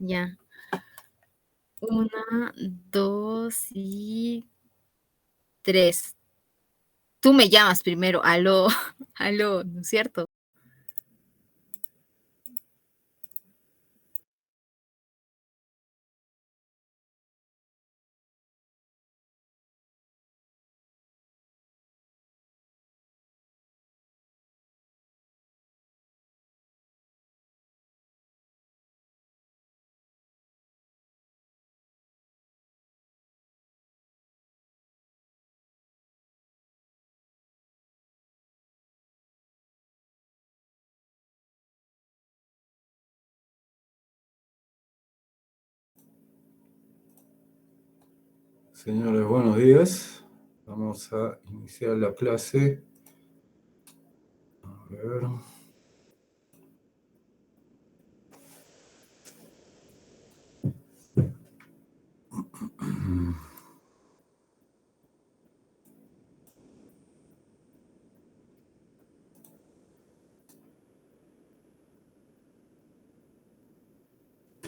Ya. Una, 2 y 3. Tú me llamas primero. Aló, aló, ¿no es cierto? Señores, buenos días. Vamos a iniciar la clase. A ver.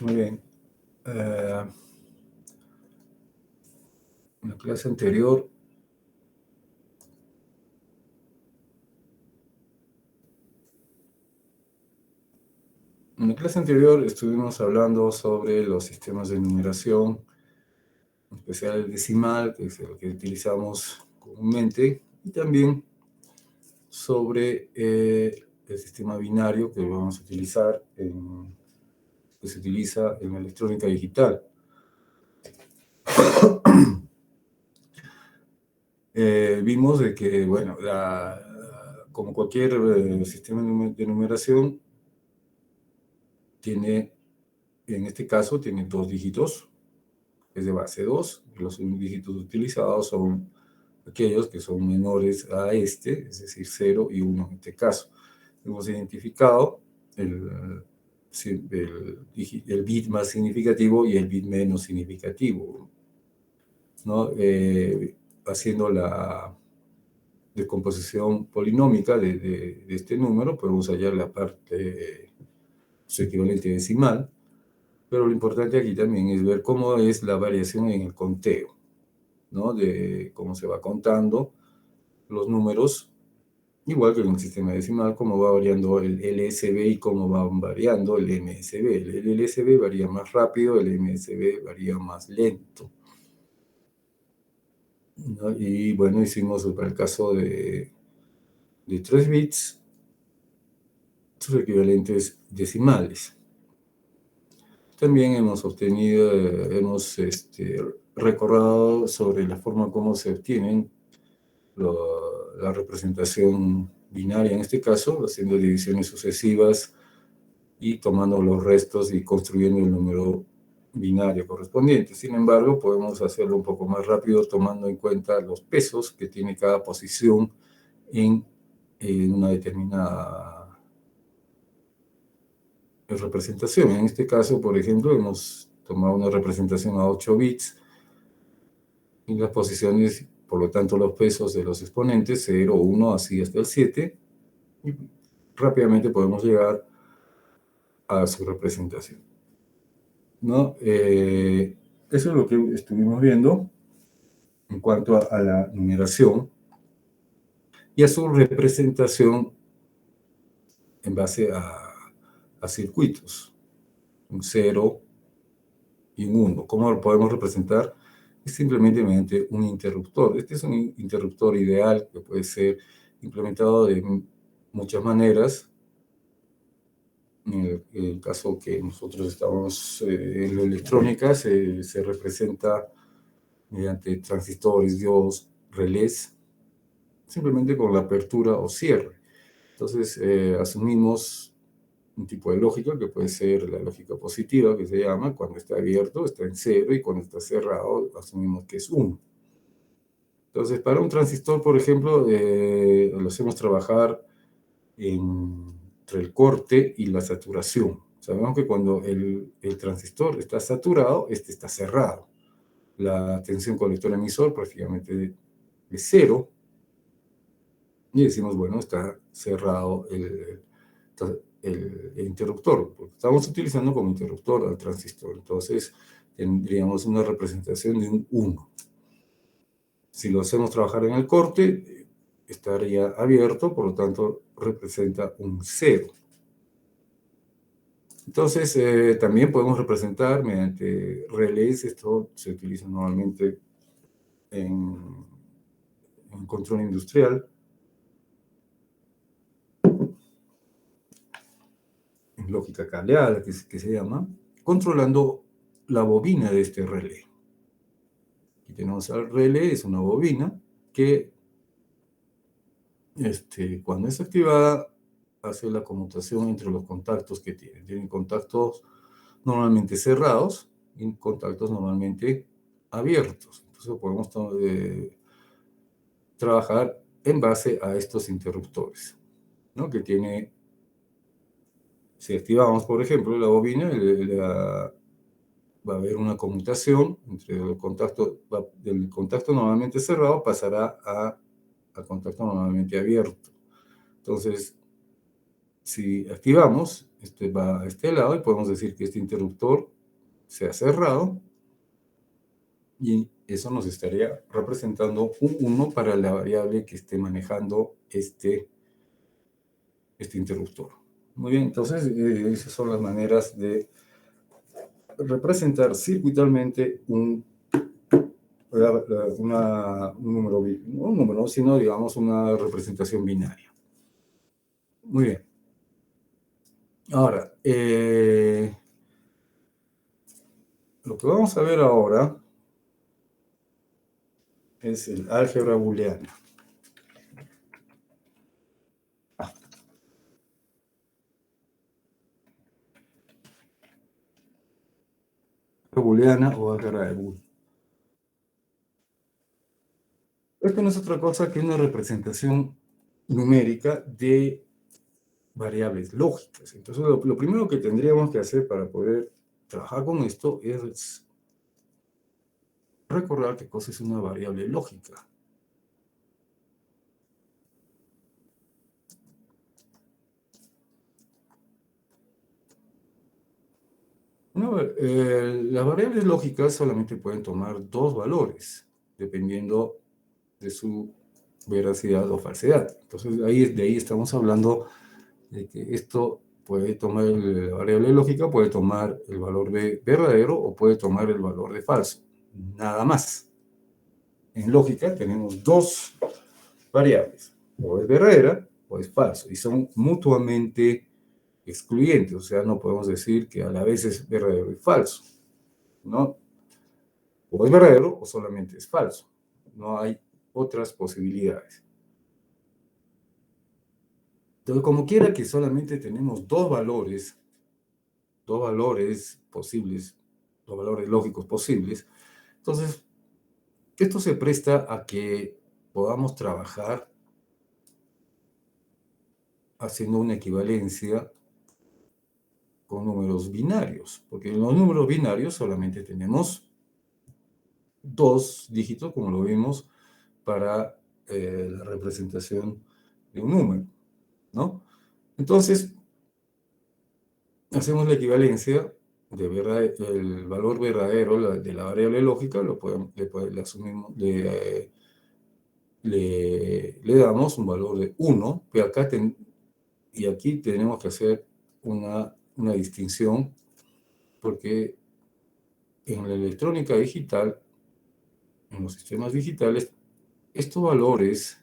Muy bien. En la clase anterior estuvimos hablando sobre los sistemas de numeración, en especial el decimal, que es el que utilizamos comúnmente, y también sobre el sistema binario que vamos a utilizar que se utiliza en la electrónica digital. Vimos de que, bueno, como cualquier sistema de numeración, en este caso, tiene dos dígitos, es de base 2. Los dígitos utilizados son aquellos que son menores a este, es decir, 0 y 1 en este caso. Hemos identificado el bit más significativo y el bit menos significativo, ¿no? Haciendo la descomposición polinómica de este número, podemos hallar la parte, su equivalente decimal, pero lo importante aquí también es ver cómo es la variación en el conteo, ¿no? De cómo se va contando los números, igual que en el sistema decimal, cómo va variando el LSB y cómo va variando el MSB. El LSB varía más rápido, el MSB varía más lento, ¿no? Y bueno, hicimos para el caso de 3 bits, sus equivalentes decimales. También hemos recordado sobre la forma como se obtienen la representación binaria, en este caso, haciendo divisiones sucesivas y tomando los restos y construyendo el número binario correspondiente. Sin embargo, podemos hacerlo un poco más rápido tomando en cuenta los pesos que tiene cada posición en una determinada representación. En este caso, por ejemplo, hemos tomado una representación a 8 bits y las posiciones, por lo tanto, los pesos de los exponentes, 0, 1, así hasta el 7, y rápidamente podemos llegar a su representación, ¿no? Eso es lo que estuvimos viendo en cuanto a la numeración y a su representación en base a circuitos, un 0 y un 1. ¿Cómo lo podemos representar? Es simplemente mediante un interruptor. Este es un interruptor ideal que puede ser implementado de muchas maneras. En el caso que nosotros estamos en la electrónica, se representa mediante transistores, diodos, relés, simplemente con la apertura o cierre. Entonces, asumimos un tipo de lógica que puede ser la lógica positiva, que se llama, cuando está abierto está en 0 y cuando está cerrado asumimos que es 1. Entonces, para un transistor, por ejemplo, lo hacemos trabajar entre el corte y la saturación. Sabemos que cuando el transistor está saturado, este está cerrado. La tensión colector-emisor prácticamente es 0. Y decimos, bueno, está cerrado, el interruptor, porque estamos utilizando como interruptor al transistor. Entonces, tendríamos una representación de un 1. Si lo hacemos trabajar en el corte, estaría abierto, por lo tanto, representa un 0. Entonces, también podemos representar mediante relés. Esto se utiliza normalmente en control industrial, en lógica cableada, que se llama, controlando la bobina de este relé. Aquí tenemos al relé, es una bobina que cuando es activada hace la conmutación entre los contactos que tiene. Tienen contactos normalmente cerrados y contactos normalmente abiertos. Entonces podemos trabajar en base a estos interruptores, ¿no? Que tiene, si activamos, por ejemplo, la bobina, va a haber una conmutación entre el contacto, del contacto normalmente cerrado pasará al contacto normalmente abierto. Entonces, si activamos, va a este lado y podemos decir que este interruptor se ha cerrado y eso nos estaría representando un 1 para la variable que esté manejando este interruptor. Muy bien, entonces esas son las maneras de representar circuitalmente un número, no un número, sino digamos una representación binaria. Muy bien. Ahora, lo que vamos a ver ahora es el álgebra booleana. Booleana o álgebra de Boole. Esto no es otra cosa que una representación numérica de variables lógicas. Entonces, lo primero que tendríamos que hacer para poder trabajar con esto es recordar qué cosa es una variable lógica. Las variables lógicas solamente pueden tomar dos valores, dependiendo de su veracidad o falsedad. Entonces, de ahí estamos hablando de que esto puede tomar, la variable lógica puede tomar el valor de verdadero o puede tomar el valor de falso. Nada más. En lógica tenemos dos variables, o es verdadera o es falso, y son mutuamente excluyentes, o sea, no podemos decir que a la vez es verdadero y falso, ¿no? O es verdadero o solamente es falso. No hay otras posibilidades. Entonces, como quiera que solamente tenemos dos valores posibles, dos valores lógicos posibles, entonces esto se presta a que podamos trabajar haciendo una equivalencia con números binarios, porque en los números binarios solamente tenemos dos dígitos, como lo vimos para la representación de un número, ¿no? Entonces, hacemos la equivalencia el valor verdadero de la variable lógica, le asumimos, le damos un valor de 1, pero acá y aquí tenemos que hacer una distinción, porque en la electrónica digital, en los sistemas digitales, estos valores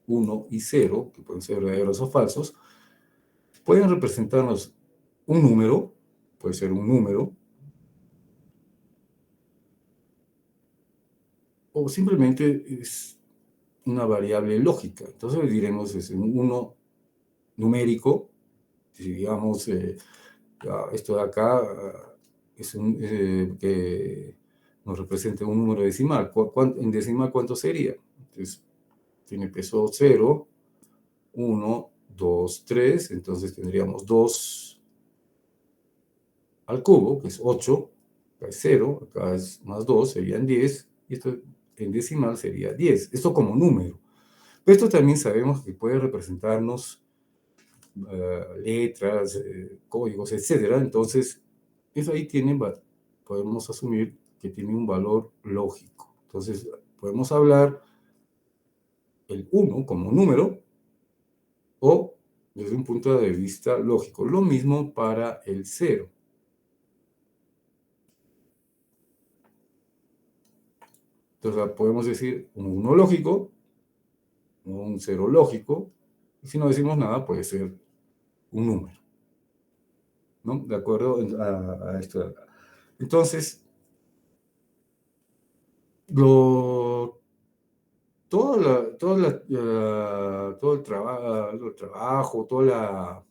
1 y 0, que pueden ser verdaderos o falsos, pueden representarnos un número, puede ser un número, o simplemente es una variable lógica. Entonces diremos es un 1 numérico, si digamos, esto de acá es que nos representa un número decimal. En decimal, ¿cuánto sería? Entonces, tiene peso 0, 1, 2, 3, entonces tendríamos 2 al cubo, que es 8, acá es 0, acá es más 2, serían 10, y esto en decimal sería 10. Esto como número. Pero esto también sabemos que puede representarnos letras, códigos, etcétera. Entonces, eso ahí podemos asumir que tiene un valor lógico. Entonces, podemos hablar el 1 como número o desde un punto de vista lógico. Lo mismo para el 0. Entonces, podemos decir un 1 lógico o un 0 lógico. Y si no decimos nada, puede ser un número, ¿no? De acuerdo a esto de acá. Entonces, lo, todo el trabajo, todas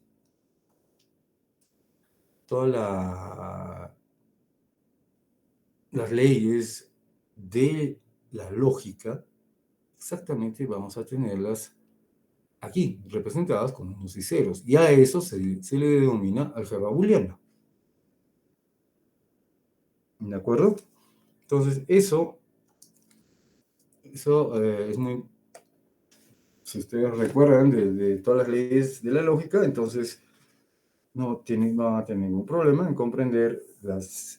las leyes de la lógica, exactamente vamos a tenerlas aquí, representadas con unos y ceros. Y a eso se le denomina álgebra booleana. ¿De acuerdo? Entonces, eso es muy... Si ustedes recuerdan de todas las leyes de la lógica, entonces no van a tener ningún problema en comprender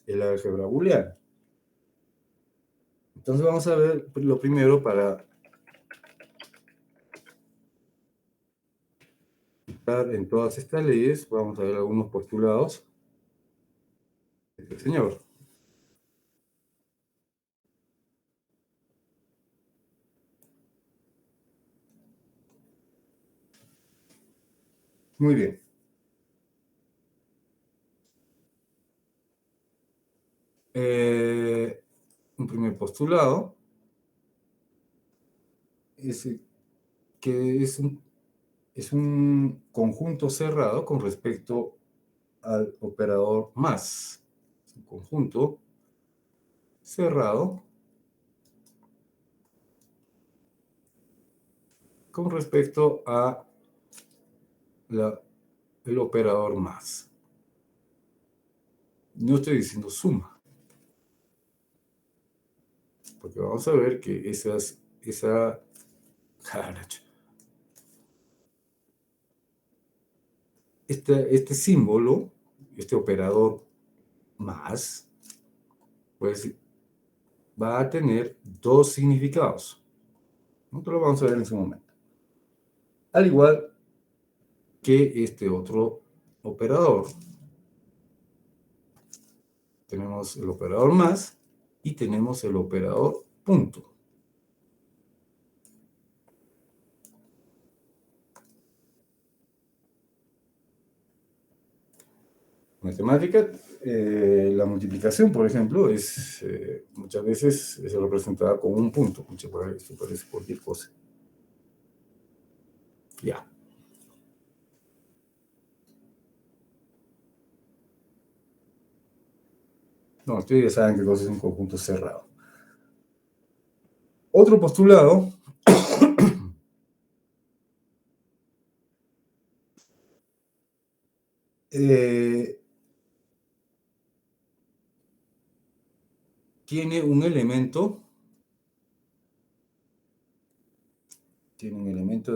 el álgebra booleana. Entonces vamos a ver lo primero para entrar en todas estas leyes. Vamos a ver algunos postulados de este señor. Muy bien. Un primer postulado es que es un conjunto cerrado con respecto al operador más. Es un conjunto cerrado con respecto a el operador más. No estoy diciendo suma, porque vamos a ver que este símbolo, este operador más, pues va a tener dos significados. Nosotros lo vamos a ver en ese momento. Al igual que este otro operador. Tenemos el operador más y tenemos el operador punto. En matemática, la multiplicación, por ejemplo, muchas veces es representada con un punto. Muchas veces parece cualquier cosa. Ya. No, ustedes ya saben qué cosa es un conjunto cerrado. Otro postulado tiene un elemento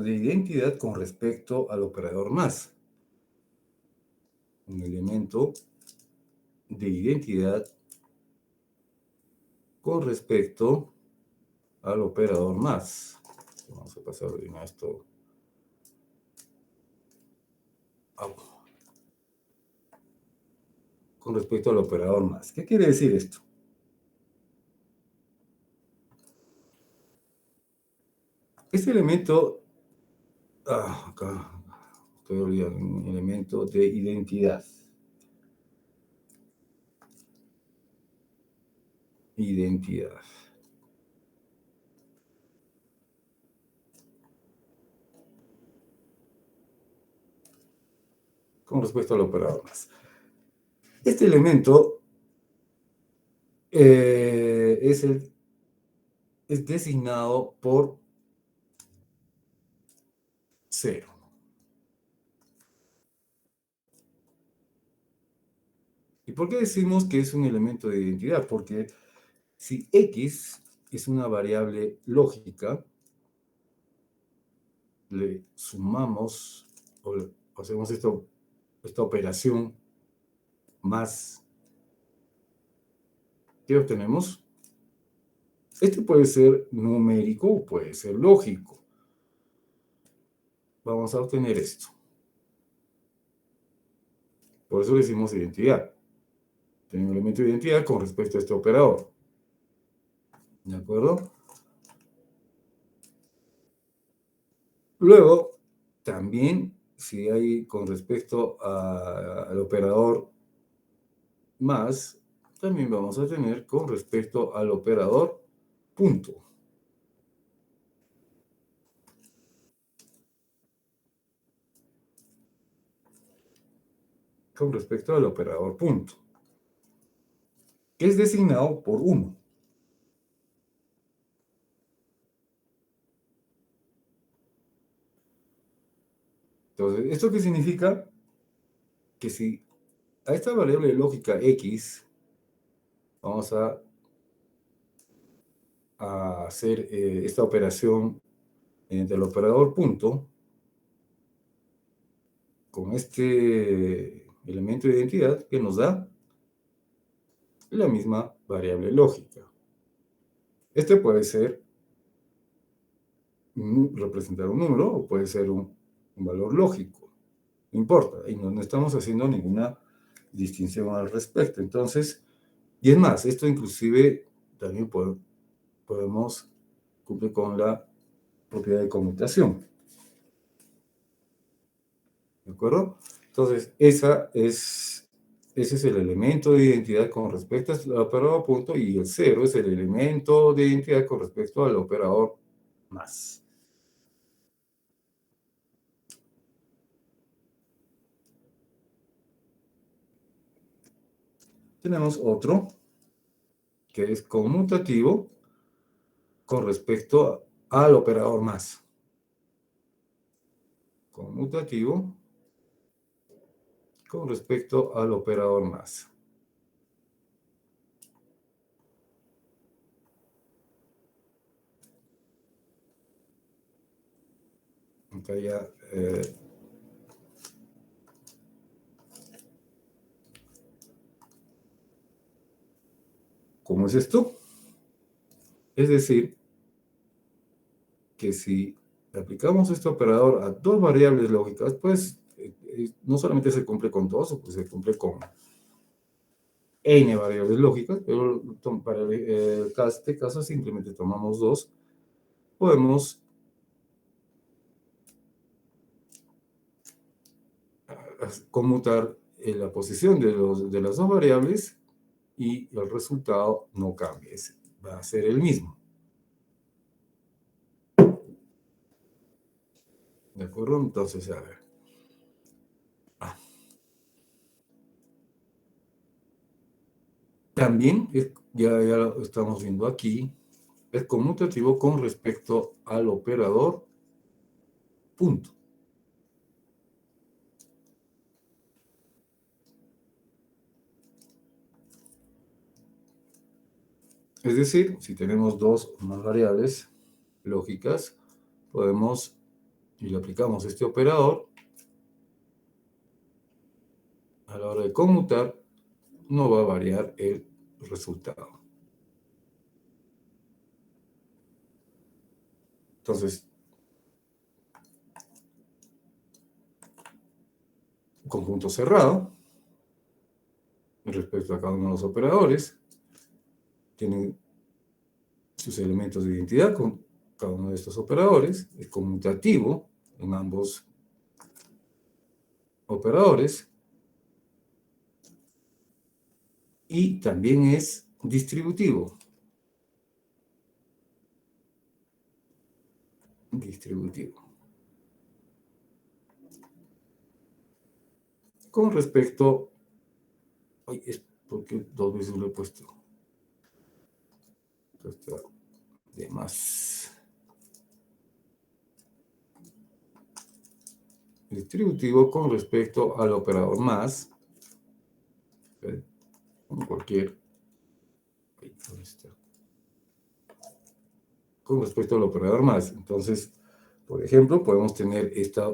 de identidad con respecto al operador más. Un elemento de identidad con respecto al operador más. Vamos a pasar a esto. Con respecto al operador más. ¿Qué quiere decir esto? Este elemento, acá estoy olvidando, un elemento de identidad. Identidad. Con respecto al operador más. Este elemento es designado por 0. ¿Y por qué decimos que es un elemento de identidad? Porque si X es una variable lógica, le sumamos hacemos esta operación más, ¿qué obtenemos? Este puede ser numérico o puede ser lógico. Vamos a obtener esto. Por eso le decimos identidad. Tenemos un elemento de identidad con respecto a este operador. ¿De acuerdo? Luego, también, si hay con respecto al operador más, también vamos a tener con respecto al operador punto. Con respecto al operador punto, que es designado por 1. Entonces, ¿esto qué significa? Que si a esta variable lógica x vamos a hacer esta operación entre el operador punto con este elemento de identidad que nos da la misma variable lógica. Este puede ser representar un número o puede ser un valor lógico. No importa, y no estamos haciendo ninguna distinción al respecto. Entonces, y es más, esto inclusive también podemos cumplir con la propiedad de conmutación. ¿De acuerdo? Entonces, ese es el elemento de identidad con respecto al operador punto, y el 0 es el elemento de identidad con respecto al operador más. Tenemos otro que es conmutativo con respecto al operador más. Conmutativo con respecto al operador más. Acá ya ¿cómo es esto? Es decir, que si aplicamos este operador a dos variables lógicas, pues no solamente se cumple con dos, pues se cumple con n variables lógicas, pero para este caso simplemente tomamos dos. Podemos conmutar la posición de las dos variables y el resultado no cambia, va a ser el mismo. ¿De acuerdo? Entonces, a ver. También, ya lo estamos viendo aquí, es conmutativo con respecto al operador punto. Es decir, si tenemos dos o más variables lógicas, podemos, y le aplicamos este operador, a la hora de conmutar, no va a variar el resultado. Entonces, conjunto cerrado, respecto a cada uno de los operadores, tienen sus elementos de identidad con cada uno de estos operadores, es conmutativo en ambos operadores, y también es distributivo. Con respecto, ay, es porque dos veces lo he puesto. Está de más. Distributivo con respecto al operador más. Cualquier. ¿Dónde está? Con respecto al operador más. Entonces, por ejemplo, podemos tener esta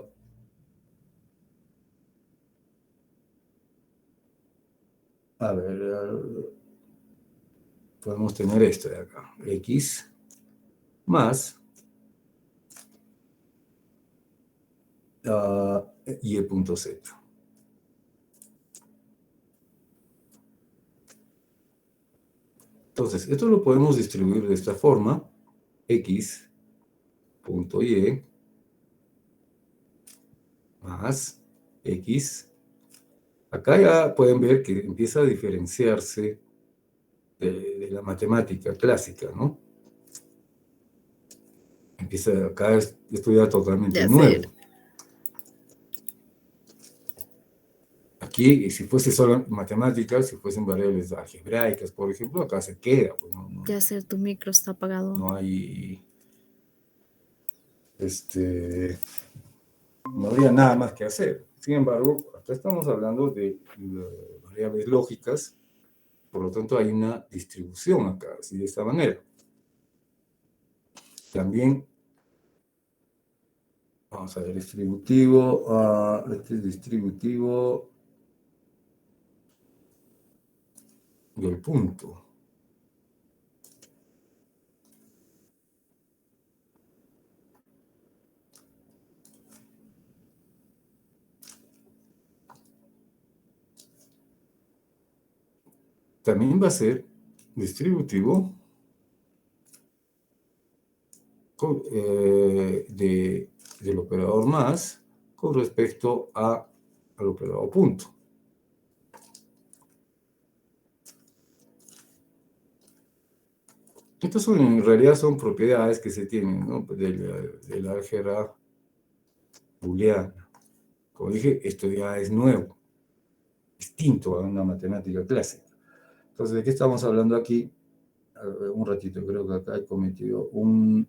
A ver, podemos tener esto de acá, x más y punto z. Entonces, esto lo podemos distribuir de esta forma, x punto y más x. Acá ya pueden ver que empieza a diferenciarse de la matemática clásica, ¿no? Empieza acá, esto ya totalmente Ya sé. nuevo. Aquí, si fuese solo matemáticas, si fuesen variables algebraicas, por ejemplo, acá se queda, pues Ya sé, tu micro está apagado. no hay, no habría nada más que hacer. Sin embargo, acá estamos hablando de variables lógicas, por lo tanto hay una distribución acá, así de esta manera. También, vamos a ver, distributivo, este es distributivo del punto. También va a ser distributivo del operador más con respecto al operador punto. Estas en realidad son propiedades que se tienen, ¿no? de la álgebra booleana. Como dije, esto ya es nuevo, distinto a una matemática clásica. Entonces, ¿de qué estamos hablando aquí? Un ratito, creo que acá he cometido un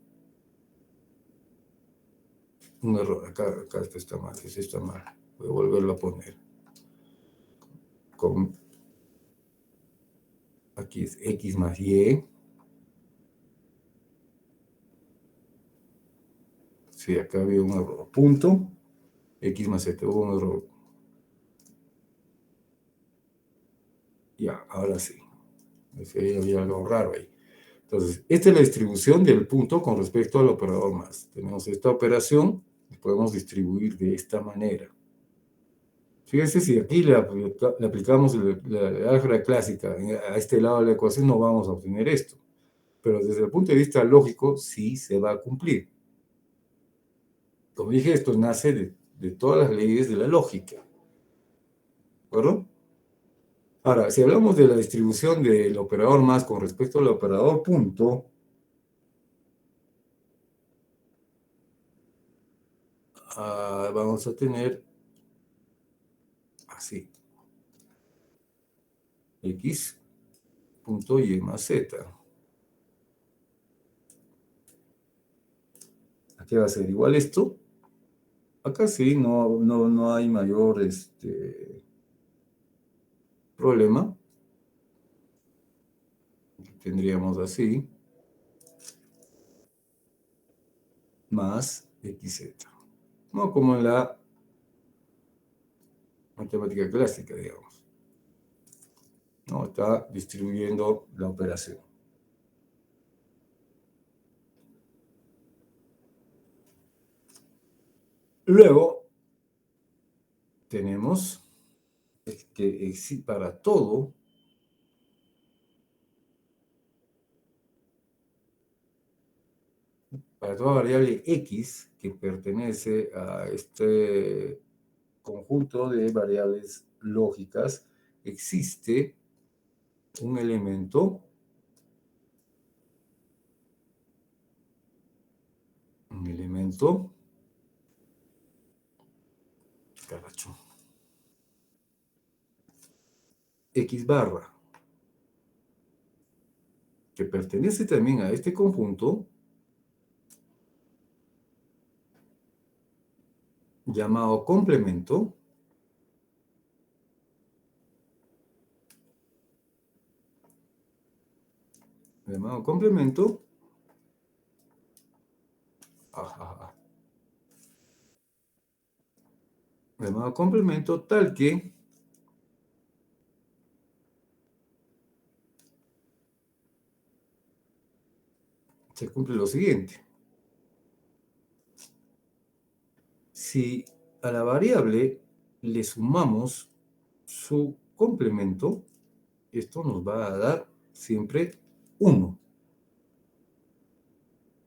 error. Acá esto está mal, esto está mal. Voy a volverlo a poner. Aquí es x más y. Sí, acá había un error. Punto. X más z, hubo un error. Ya, ahora sí. Había algo raro ahí. Entonces, esta es la distribución del punto con respecto al operador más. Tenemos esta operación y podemos distribuir de esta manera. Fíjense, si aquí le aplicamos la álgebra clásica a este lado de la ecuación, no vamos a obtener esto. Pero desde el punto de vista lógico, sí se va a cumplir. Como dije, esto nace de todas las leyes de la lógica. ¿De acuerdo? Ahora, si hablamos de la distribución del operador más con respecto al operador punto, vamos a tener así, x punto y más z. Aquí va a ser igual esto. Acá sí, no hay mayor problema. Tendríamos así, más xz. No como en la matemática clásica, digamos. No, está distribuyendo la operación. Luego, tenemos que para todo, para toda variable x que pertenece a este conjunto de variables lógicas, existe un elemento caracho, x barra, que pertenece también a este conjunto, llamado complemento, llamado complemento, llamado complemento tal que se cumple lo siguiente. Si a la variable le sumamos su complemento, esto nos va a dar siempre 1.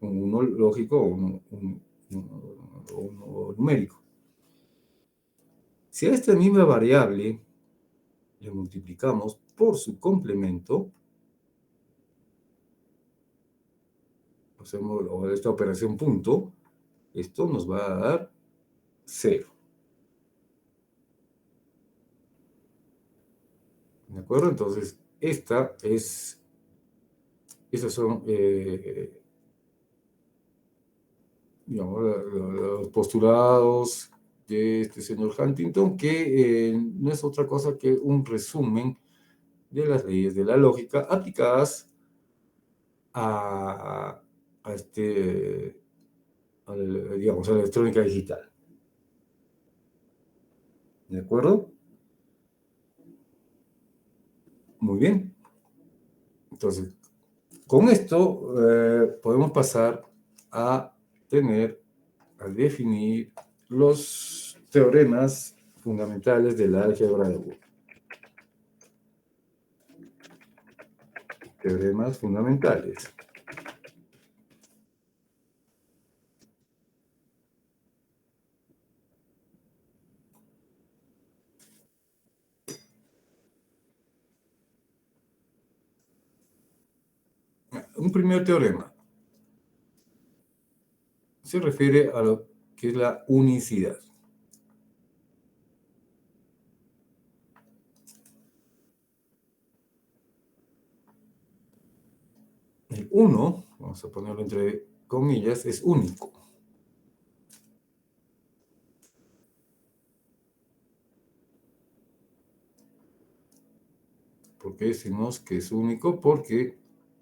Un 1 lógico o uno numérico. Si a esta misma variable le multiplicamos por su complemento, hacemos esta operación punto, esto nos va a dar 0. ¿De acuerdo? Entonces, esos son, digamos, los postulados de este señor Huntington, que no es otra cosa que un resumen de las leyes de la lógica aplicadas a digamos, a la electrónica digital. ¿De acuerdo? Muy bien. Entonces, con esto podemos pasar a definir los teoremas fundamentales de la álgebra de Boole. Teoremas fundamentales. Un primer teorema se refiere a lo que es la unicidad. El 1, vamos a ponerlo entre comillas, es único. ¿Por qué decimos que es único? Porque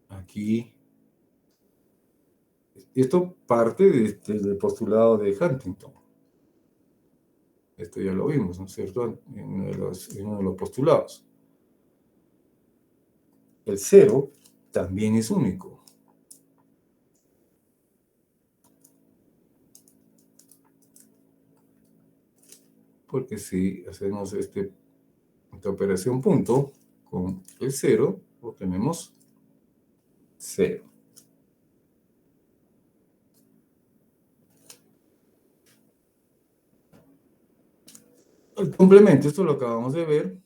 aquí, esto parte del postulado de Huntington. Esto ya lo vimos, ¿no es cierto? En uno de los postulados. El 0 también es único. Porque si hacemos esta operación punto con el 0, obtenemos 0. El complemento, esto lo acabamos de ver.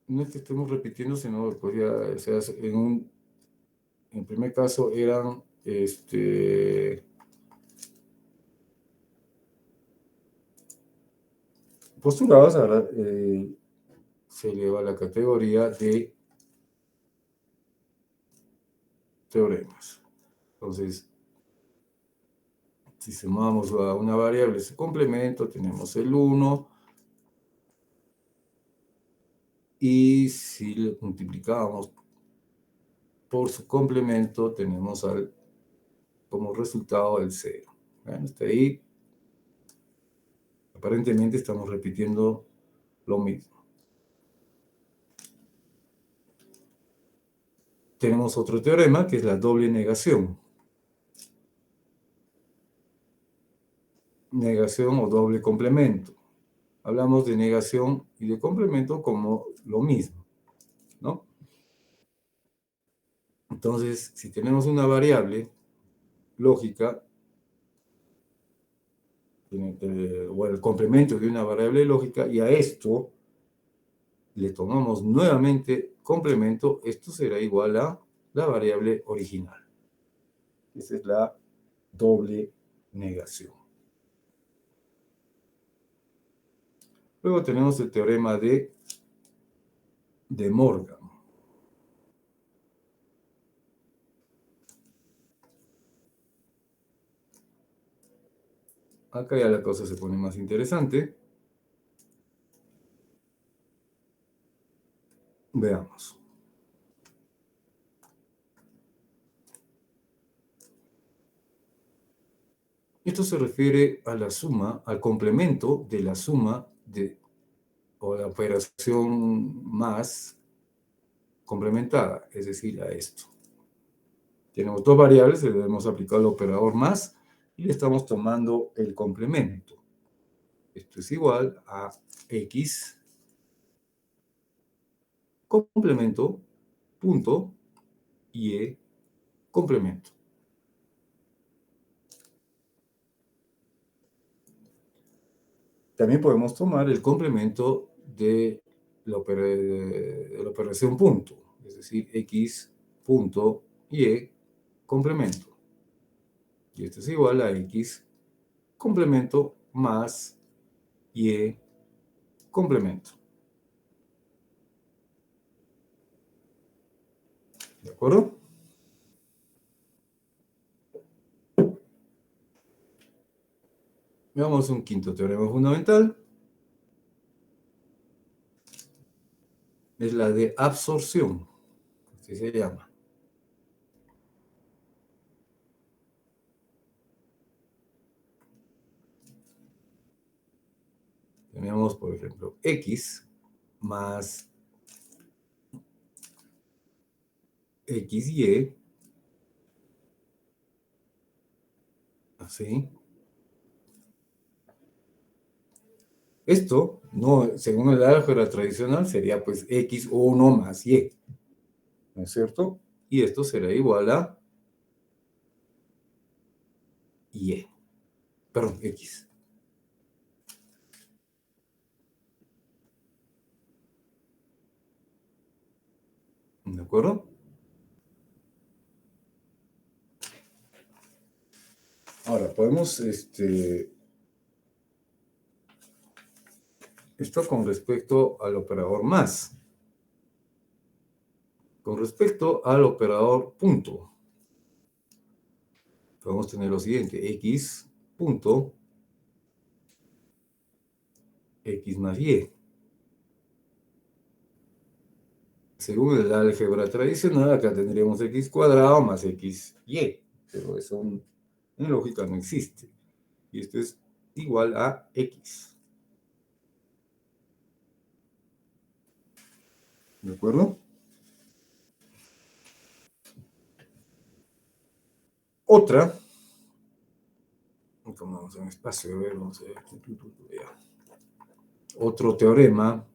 No es que estemos repitiendo, sino pues ya, o sea, en primer caso eran postulados, ahora se eleva a la categoría de teoremas. Entonces, si sumamos a una variable ese complemento, tenemos el 1, y si le multiplicamos por su complemento, tenemos como resultado el 0. Bueno, hasta ahí, aparentemente estamos repitiendo lo mismo. Tenemos otro teorema, que es la doble negación. Negación o doble complemento. Hablamos de negación y de complemento como lo mismo, ¿no? Entonces, si tenemos una variable lógica, o el complemento de una variable lógica, y a esto le tomamos nuevamente complemento, esto será igual a la variable original. Esa es la doble negación. Luego tenemos el teorema de Morgan. Acá ya la cosa se pone más interesante. Veamos. Esto se refiere a la suma, al complemento de la suma o la operación más complementada, es decir, a esto. Tenemos dos variables, le hemos aplicado el operador más y le estamos tomando el complemento. Esto es igual a x complemento punto y complemento. También podemos tomar el complemento de la operación punto, es decir, x punto y complemento. Y esto es igual a x complemento más y complemento. ¿De acuerdo? Veamos un quinto teorema fundamental. Es la de absorción, así se llama. Tenemos, por ejemplo, x más xy, así. Esto, no, según el álgebra tradicional, sería pues x1 más y, ¿no es cierto? Y esto será igual a y, perdón, x. ¿De acuerdo? Ahora, podemos, esto con respecto al operador más. Con respecto al operador punto, podemos tener lo siguiente, x punto, x más y. Según el álgebra tradicional, acá tendríamos x cuadrado más xy, pero eso en lógica no existe. Y esto es igual a x. ¿De acuerdo? Otra, tomamos un espacio, a ver, vamos a ver. Otro teorema.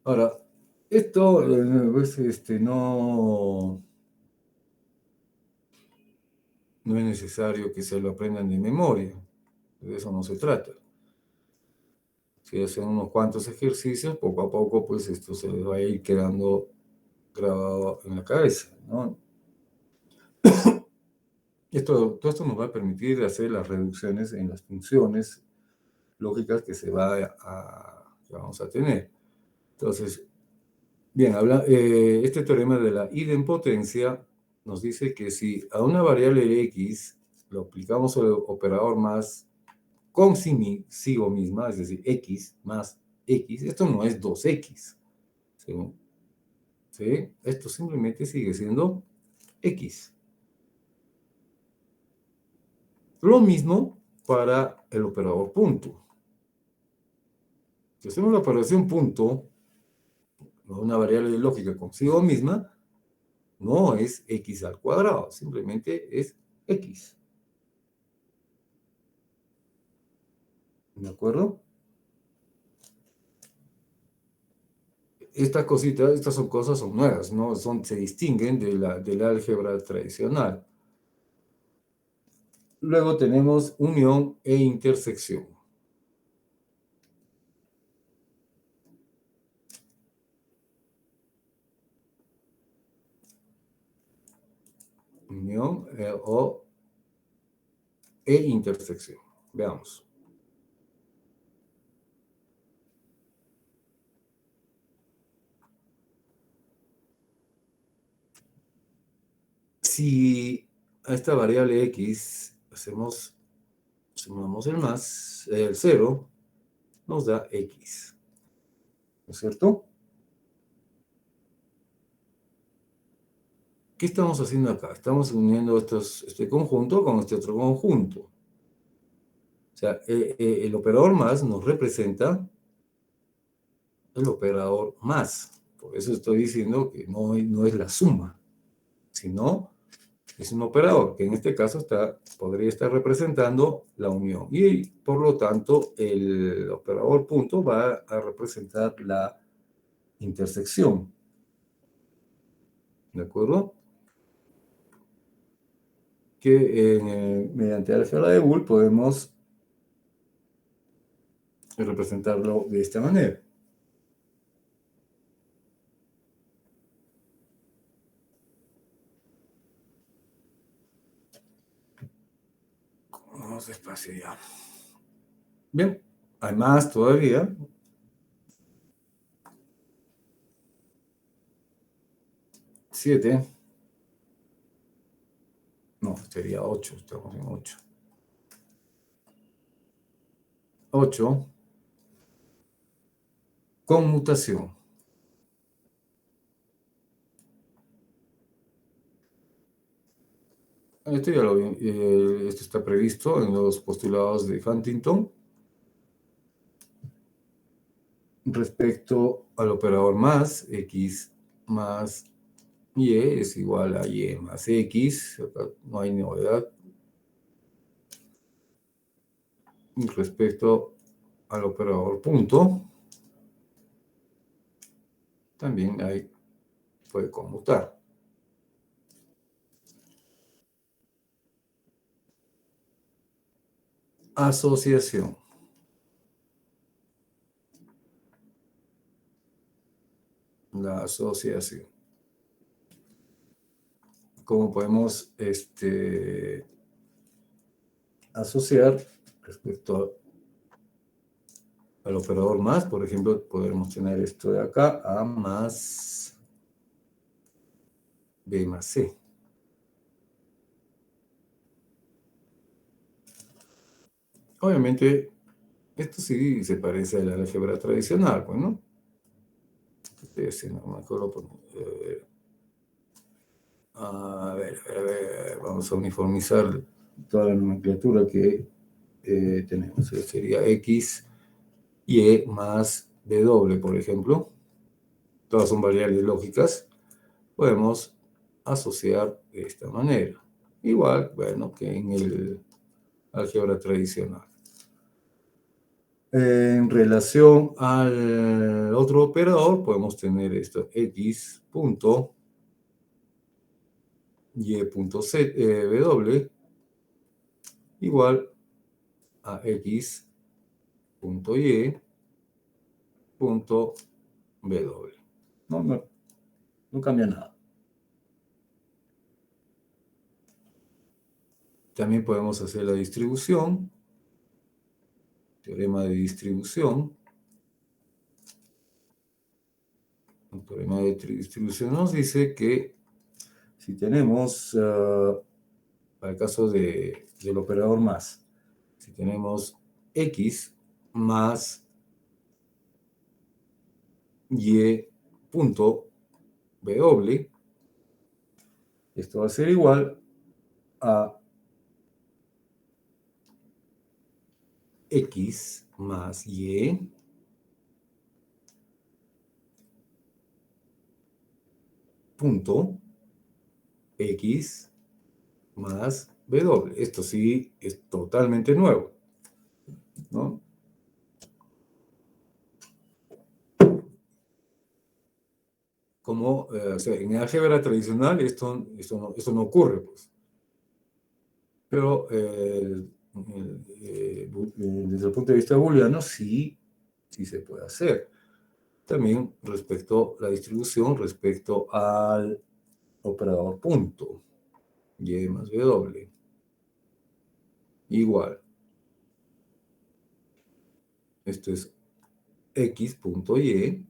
Ahora, esto pues, no es necesario que se lo aprendan de memoria. De eso no se trata. Si hacen unos cuantos ejercicios, poco a poco, pues esto se les va a ir quedando grabado en la cabeza, ¿no? Todo esto nos va a permitir hacer las reducciones en las funciones lógicas que que vamos a tener. Entonces, bien, este teorema de la idempotencia nos dice que si a una variable x lo aplicamos al operador más consigo misma, es decir, x más x, esto no es 2x, ¿sí? Esto simplemente sigue siendo x. Lo mismo para el operador punto. Si hacemos la operación punto, una variable lógica consigo misma, no es x al cuadrado, simplemente es x. ¿De acuerdo? Estas son cosas son nuevas, ¿no? Se distinguen del álgebra tradicional. Luego tenemos unión e intersección. Unión e intersección. Veamos. Si a esta variable x sumamos el 0, nos da x. ¿No es cierto? ¿Qué estamos haciendo acá? Estamos uniendo este conjunto con este otro conjunto. O sea, el operador más nos representa el operador más. Por eso estoy diciendo que no es la suma, sino es un operador que en este caso podría estar representando la unión. Y por lo tanto, el operador punto va a representar la intersección. ¿De acuerdo? Que mediante álgebra de Boole podemos representarlo de esta manera. Vamos despacio ya. Bien, hay más todavía. 7. No, sería 8. Estamos en 8. 8. Conmutación. Esto ya lo vi. Esto está previsto en los postulados de Huntington. Respecto al operador más, x más y es igual a y más x. Acá no hay novedad. Y respecto al operador punto, también puede conmutar. Asociación. La asociación. ¿Cómo podemos asociar respecto al operador más? Por ejemplo, podemos tener esto de acá, A más B más C. Obviamente, esto sí se parece a la álgebra tradicional, pues, ¿no? No me acuerdo. A ver, vamos a uniformizar toda la nomenclatura que tenemos. Sería X, Y más W, por ejemplo. Todas son variables lógicas. Podemos asociar de esta manera. Igual, bueno, que en el álgebra tradicional. En relación al otro operador, podemos tener esto, X punto Y punto W igual a X punto Y punto W. No cambia nada. También podemos hacer la distribución, teorema de distribución. El teorema de distribución nos dice que si tenemos, para el caso del operador más, si tenemos X más Y punto W, esto va a ser igual a X más Y punto X más W. Esto sí es totalmente nuevo, ¿no? Como, o sea, en álgebra tradicional esto no ocurre, pues. Pero desde el punto de vista booleano sí se puede hacer. También respecto a la distribución, respecto al operador punto, Y más W, igual. Esto es X punto Y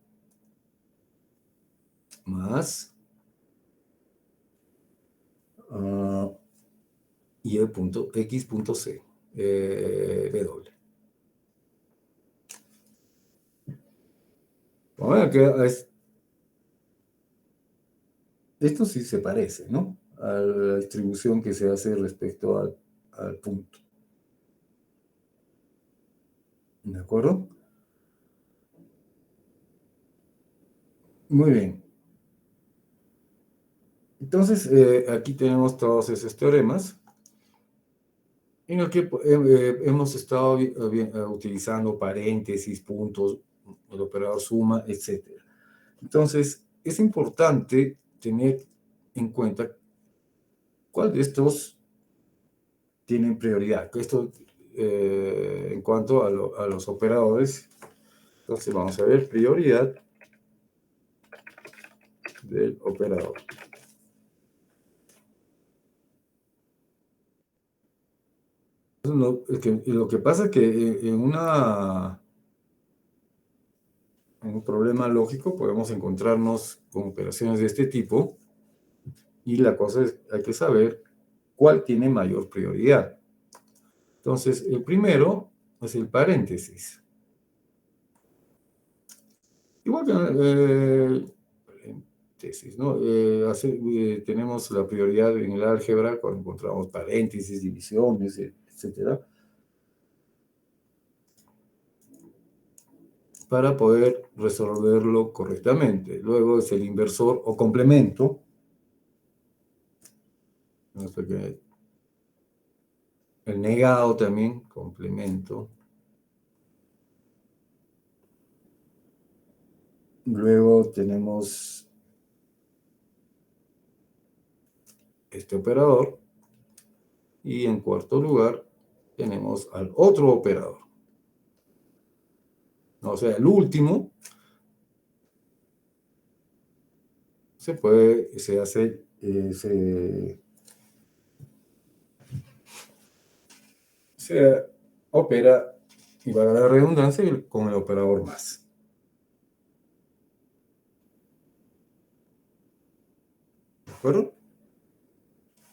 más Y punto X punto C, W. Bueno, esto sí se parece, ¿no? A la distribución que se hace respecto al punto. ¿De acuerdo? Muy bien. Entonces, aquí tenemos todos esos teoremas en el que hemos estado utilizando paréntesis, puntos, el operador suma, etc. Entonces, es importante tener en cuenta cuál de estos tienen prioridad. Esto en cuanto a los operadores. Entonces, vamos a ver prioridad del operador. Lo que pasa es que en un problema lógico podemos encontrarnos con operaciones de este tipo y la cosa es, hay que saber cuál tiene mayor prioridad. Entonces, el primero es el paréntesis. Igual que paréntesis, ¿no? Tenemos la prioridad en el álgebra cuando encontramos paréntesis, divisiones, etc. Para poder resolverlo correctamente. Luego es el inversor o complemento. El negado también, complemento. Luego tenemos este operador. Y en cuarto lugar tenemos al otro operador. O sea, el último se opera, y para la redundancia, con el operador más. ¿De acuerdo?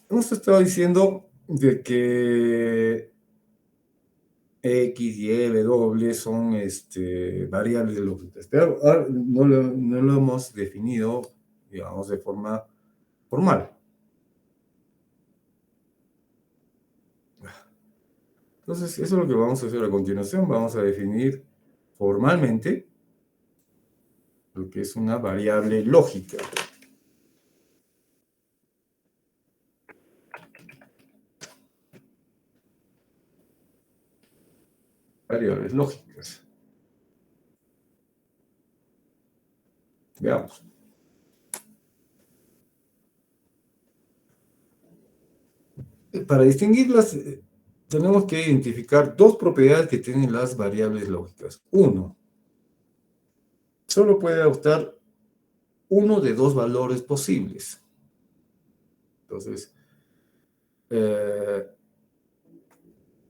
Hemos estado diciendo de que X, Y, W son variables lógicas, pero no lo hemos definido, digamos, de forma formal. Entonces, eso es lo que vamos a hacer a continuación. Vamos a definir formalmente lo que es una variable lógica. Variables lógicas. Veamos. Para distinguirlas, tenemos que identificar dos propiedades que tienen las variables lógicas. Uno, solo puede adoptar uno de dos valores posibles. Entonces,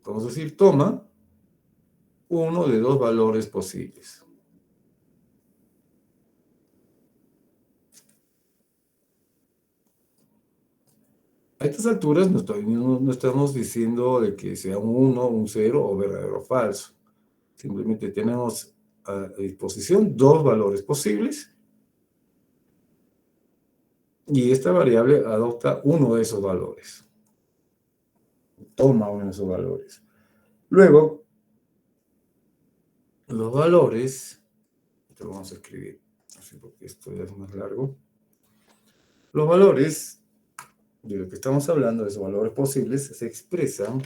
vamos a decir, toma uno de dos valores posibles. A estas alturas no estamos diciendo de que sea un 1, un 0 o verdadero o falso. Simplemente tenemos a disposición dos valores posibles y esta variable adopta uno de esos valores. Toma uno de esos valores. Luego, los valores, esto lo vamos a escribir, así porque esto ya es más largo. Los valores de lo que estamos hablando, de esos valores posibles, se expresan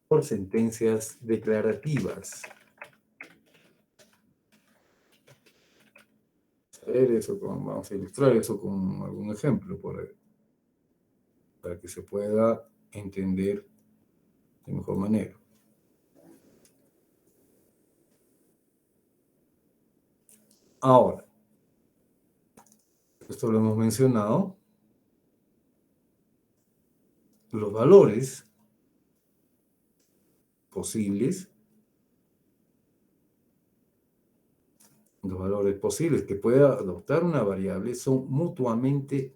por sentencias declarativas. Vamos a ilustrar eso con algún ejemplo para que se pueda entender de mejor manera. Ahora, esto lo hemos mencionado, los valores posibles, que pueda adoptar una variable son mutuamente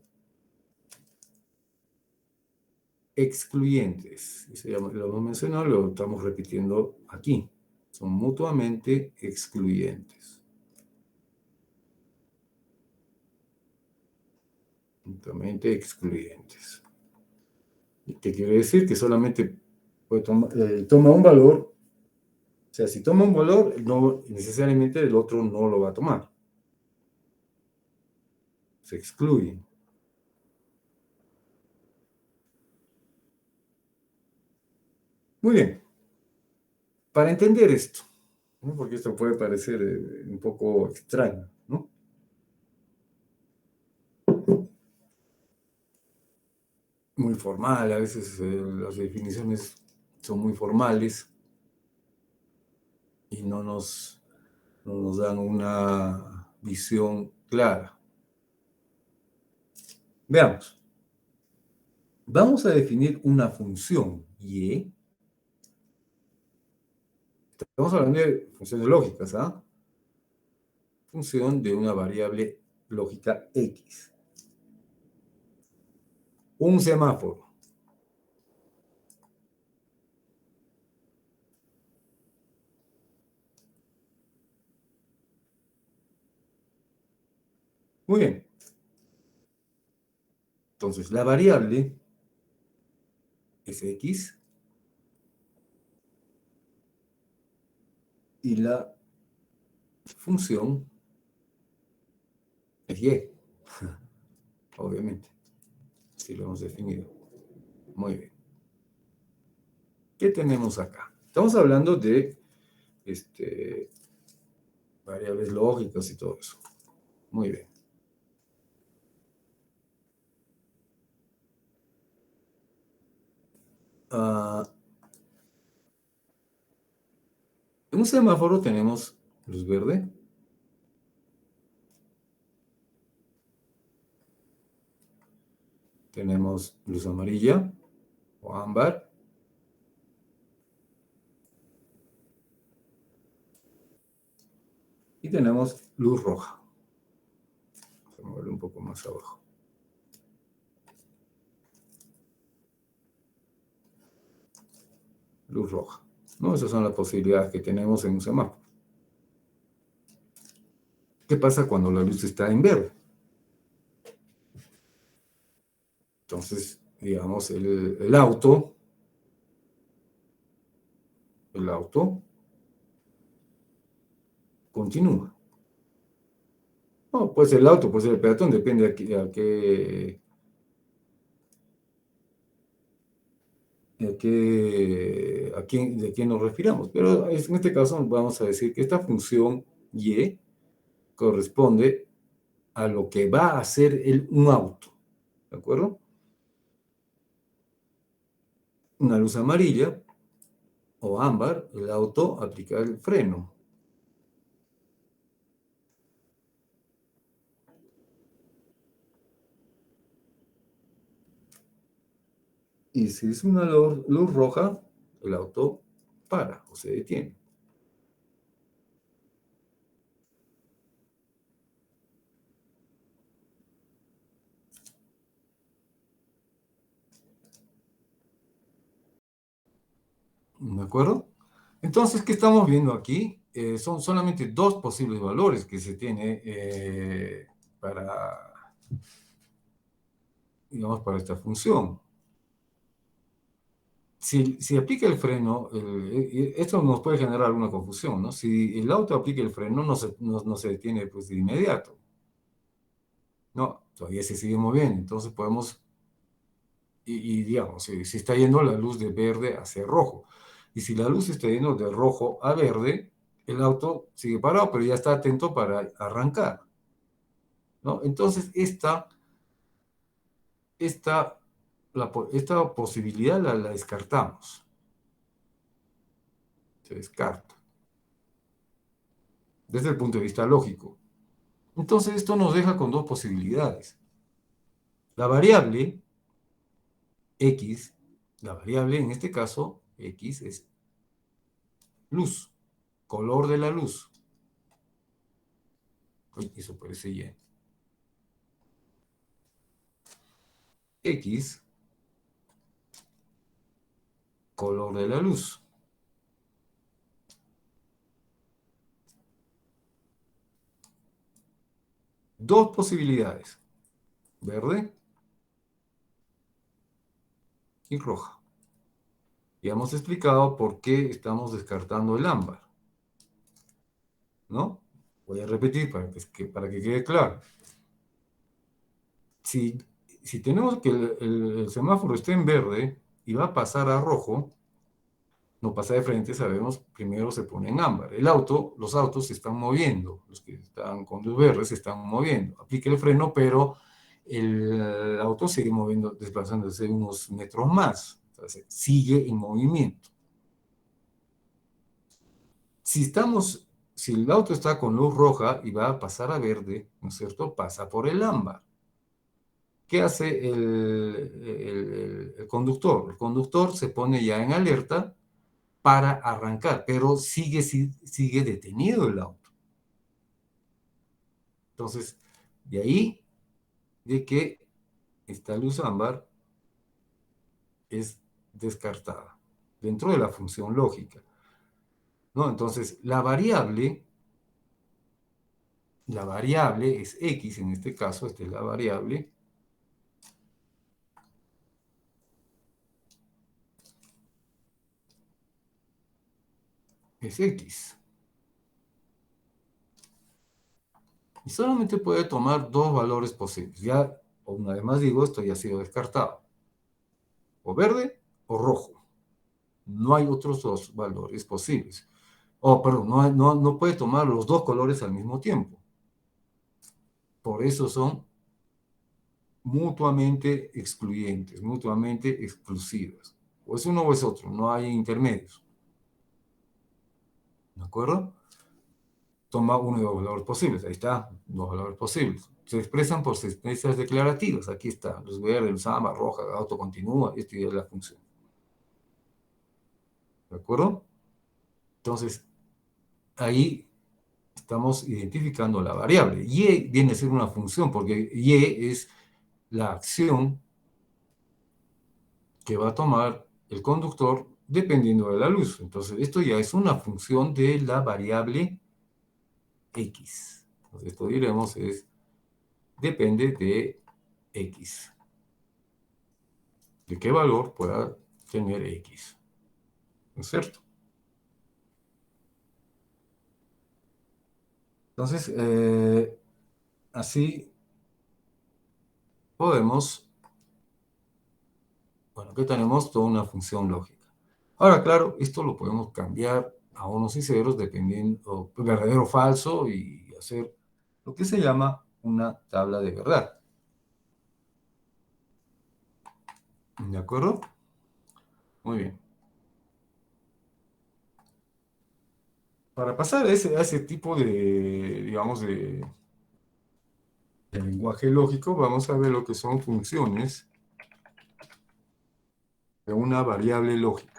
excluyentes. Lo hemos mencionado, lo estamos repitiendo aquí. Son mutuamente excluyentes. Mutuamente excluyentes. ¿Qué quiere decir? Que solamente toma un valor, o sea, si toma un valor, no necesariamente el otro no lo va a tomar. Se excluye. Muy bien. Para entender esto, ¿no? Porque esto puede parecer un poco extraño, ¿no? Muy formal, a veces las definiciones son muy formales y no nos dan una visión clara. Veamos. Vamos a definir una función y. Estamos hablando de funciones lógicas, ¿ah? Función de una variable lógica X. Un semáforo. Muy bien. Entonces, la variable es X y la función es Y, obviamente, si lo hemos definido. Muy bien. ¿Qué tenemos acá? Estamos hablando de variables lógicas y todo eso. Muy bien. En un semáforo tenemos luz verde, tenemos luz amarilla o ámbar, y tenemos luz roja. Vamos a moverlo un poco más abajo. Luz roja, ¿no? Esas son las posibilidades que tenemos en un semáforo. ¿Qué pasa cuando la luz está en verde? Entonces, digamos, el auto continúa. No, puede ser el auto, puede ser el peatón, depende a de quién nos refiramos. Pero en este caso vamos a decir que esta función Y corresponde a lo que va a hacer un auto. ¿De acuerdo? Una luz amarilla o ámbar, el auto aplica el freno. Y si es una luz roja, el auto para o se detiene. ¿De acuerdo? Entonces, ¿qué estamos viendo aquí? Son solamente dos posibles valores que se tiene para, digamos, para esta función. Si aplica el freno, esto nos puede generar alguna confusión, ¿no? Si el auto aplica el freno, no se detiene pues, de inmediato. No, todavía se sigue moviendo. Entonces podemos, digamos, si está yendo la luz de verde hacia rojo. Y si la luz está yendo de rojo a verde, el auto sigue parado, pero ya está atento para arrancar, ¿no? Entonces, esta, esta posibilidad la descartamos. Se descarta desde el punto de vista lógico. Entonces, esto nos deja con dos posibilidades. La variable X, la variable en este caso, X es luz, color de la luz. Uy, eso parece Y. X, color de la luz. Dos posibilidades, verde y roja. Ya hemos explicado por qué estamos descartando el ámbar, ¿no? Voy a repetir para que quede claro. Si, si tenemos que el semáforo está en verde y va a pasar a rojo, no pasa de frente, sabemos, primero se pone en ámbar. Los autos se están moviendo, los que están con luz verde se están moviendo. Aplica el freno, pero el auto sigue moviendo, desplazándose unos metros más. Entonces, sigue en movimiento. Si el auto está con luz roja y va a pasar a verde, ¿no es cierto? Pasa por el ámbar. ¿Qué hace el conductor? El conductor se pone ya en alerta para arrancar, pero sigue detenido el auto. Entonces, de ahí de que esta luz ámbar es descartada dentro de la función lógica, ¿no? Entonces, la variable es x, en este caso, esta es la variable, es x. Y solamente puede tomar dos valores posibles. Ya, una vez más digo, esto ya ha sido descartado. O verde o rojo. No hay otros dos valores posibles. Perdón, no puede tomar los dos colores al mismo tiempo. Por eso son mutuamente excluyentes, mutuamente exclusivas. O es uno o es otro, no hay intermedios. ¿De acuerdo? Toma uno de los valores posibles. Ahí está, dos valores posibles. Se expresan por sentencias declarativas. Aquí está, luz verde, luz ámbar, roja, auto continúa, esto ya es la función. ¿De acuerdo? Entonces, ahí estamos identificando la variable. Y viene a ser una función, porque y es la acción que va a tomar el conductor dependiendo de la luz. Entonces, esto ya es una función de la variable x. Entonces, esto diremos depende de x. De qué valor pueda tener x. ¿No es cierto? Entonces, así podemos, bueno, que tenemos toda una función lógica. Ahora, claro, esto lo podemos cambiar a unos y ceros dependiendo, verdadero o falso, y hacer lo que se llama una tabla de verdad. ¿De acuerdo? Muy bien. Para pasar a ese tipo de, digamos, de lenguaje lógico, vamos a ver lo que son funciones de una variable lógica.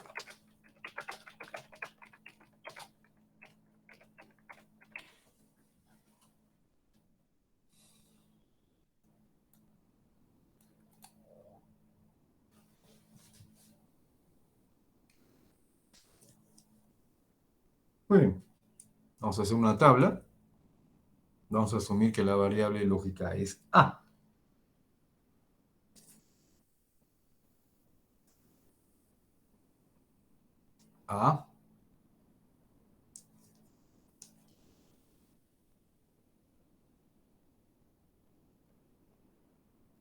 Muy bien. Vamos a hacer una tabla. Vamos a asumir que la variable lógica es A. A.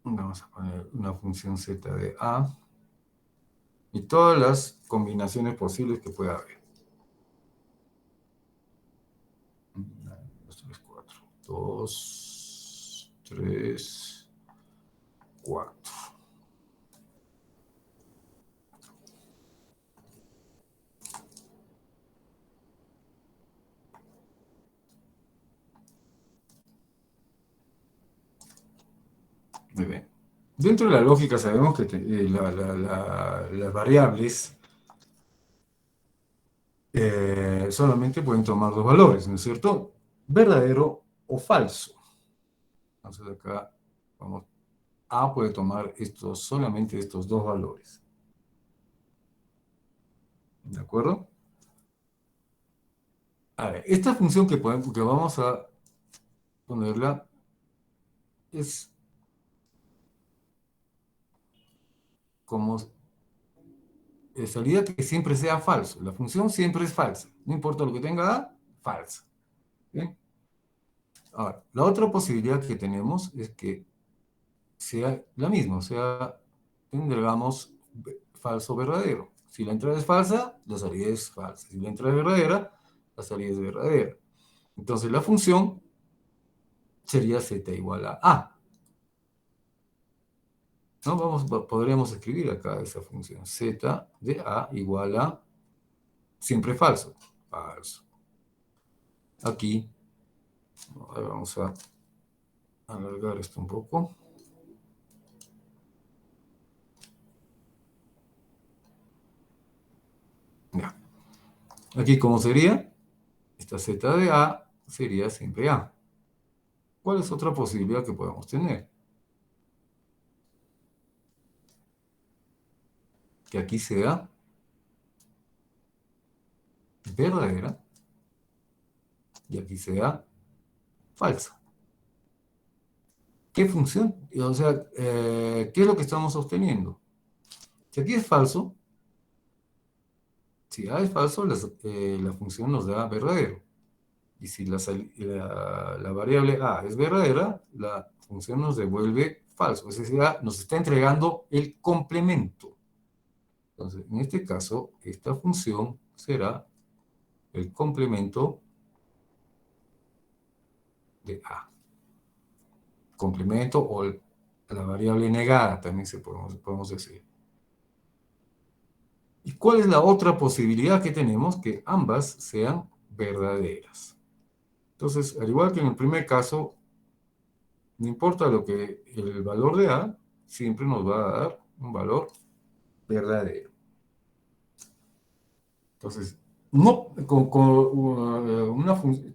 Vamos a poner una función z de A. Y todas las combinaciones posibles que pueda haber. 2, 3, 4. 2, 3, 4. Muy bien. Dentro de la lógica sabemos que las variables solamente pueden tomar dos valores, ¿no es cierto? Verdadero o falso. Entonces acá vamos, A puede tomar solamente estos dos valores. ¿De acuerdo? A ver, esta función que vamos a ponerla es como salida que siempre sea falso. La función siempre es falsa. No importa lo que tenga A, falsa. ¿Bien? Ahora, la otra posibilidad que tenemos es que sea la misma, o sea, tendríamos falso verdadero. Si la entrada es falsa, la salida es falsa. Si la entrada es verdadera, la salida es verdadera. Entonces la función sería z igual a A. ¿No? Podríamos escribir acá esa función. Z de A igual a siempre falso. Falso. Aquí, vamos a alargar esto un poco. Ya. Aquí, ¿cómo sería? Esta z de A sería siempre A. ¿Cuál es otra posibilidad que podemos tener? Que aquí sea verdadera y aquí sea falsa. ¿Qué función? O sea, ¿qué es lo que estamos obteniendo? Si aquí es falso, si A es falso, la función nos da verdadero. Y si la variable A es verdadera, la función nos devuelve falso. Es decir, nos está entregando el complemento. Entonces, en este caso, esta función será el complemento de A. Complemento o la variable negada, también podemos decir. ¿Y cuál es la otra posibilidad que tenemos? Que ambas sean verdaderas. Entonces, al igual que en el primer caso, no importa lo que el valor de A, siempre nos va a dar un valor verdadero. Entonces, no,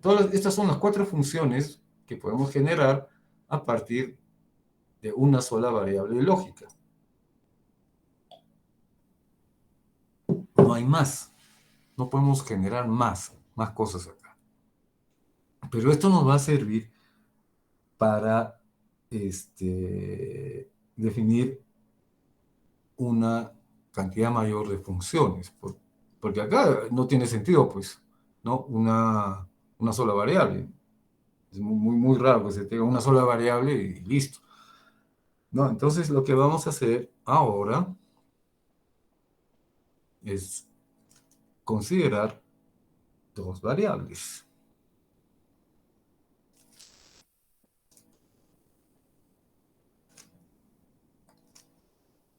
todas estas son las 4 funciones que podemos generar a partir de una sola variable lógica. No hay más. No podemos generar más cosas acá. Pero esto nos va a servir para definir una cantidad mayor de funciones. Porque acá no tiene sentido, pues, ¿no? Una sola variable. Es muy raro que se tenga una sola variable y listo. ¿No? Entonces lo que vamos a hacer ahora es considerar dos variables.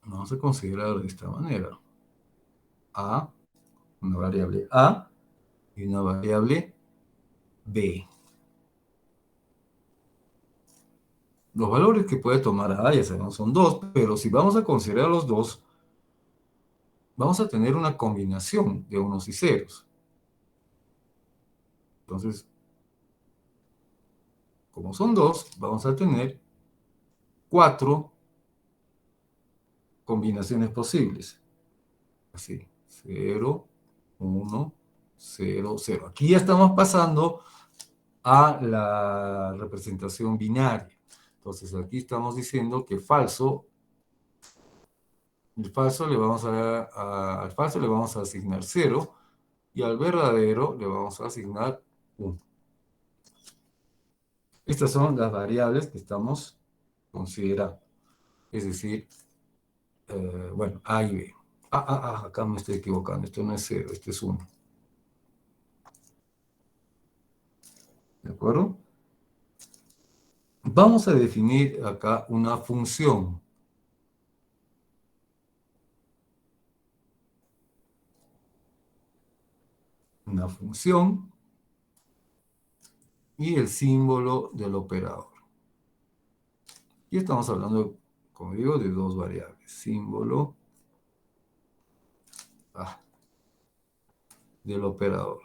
Vamos a considerar de esta manera. A, una variable A y una variable B. Los valores que puede tomar A, ya sabemos, son dos, pero si vamos a considerar los dos, vamos a tener una combinación de unos y ceros. Entonces, como son dos, vamos a tener 4 combinaciones posibles. Así, 0, 1, 0, 0. Aquí ya estamos pasando a la representación binaria. Entonces, aquí estamos diciendo que al falso le vamos a asignar 0 y al verdadero le vamos a asignar 1. Estas son las variables que estamos considerando. Es decir, bueno, A y B. Acá me estoy equivocando. Esto no es 0, este es 1. ¿De acuerdo? Vamos a definir acá una función. Una función y el símbolo del operador. Y estamos hablando, como digo, de dos variables. Símbolo del operador.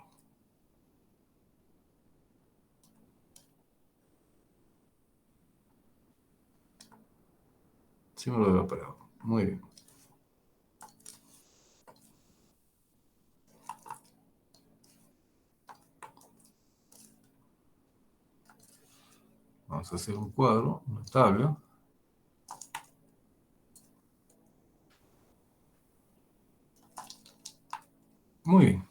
Símbolo del operador. Muy bien. Vamos a hacer un cuadro, una tabla. Muy bien.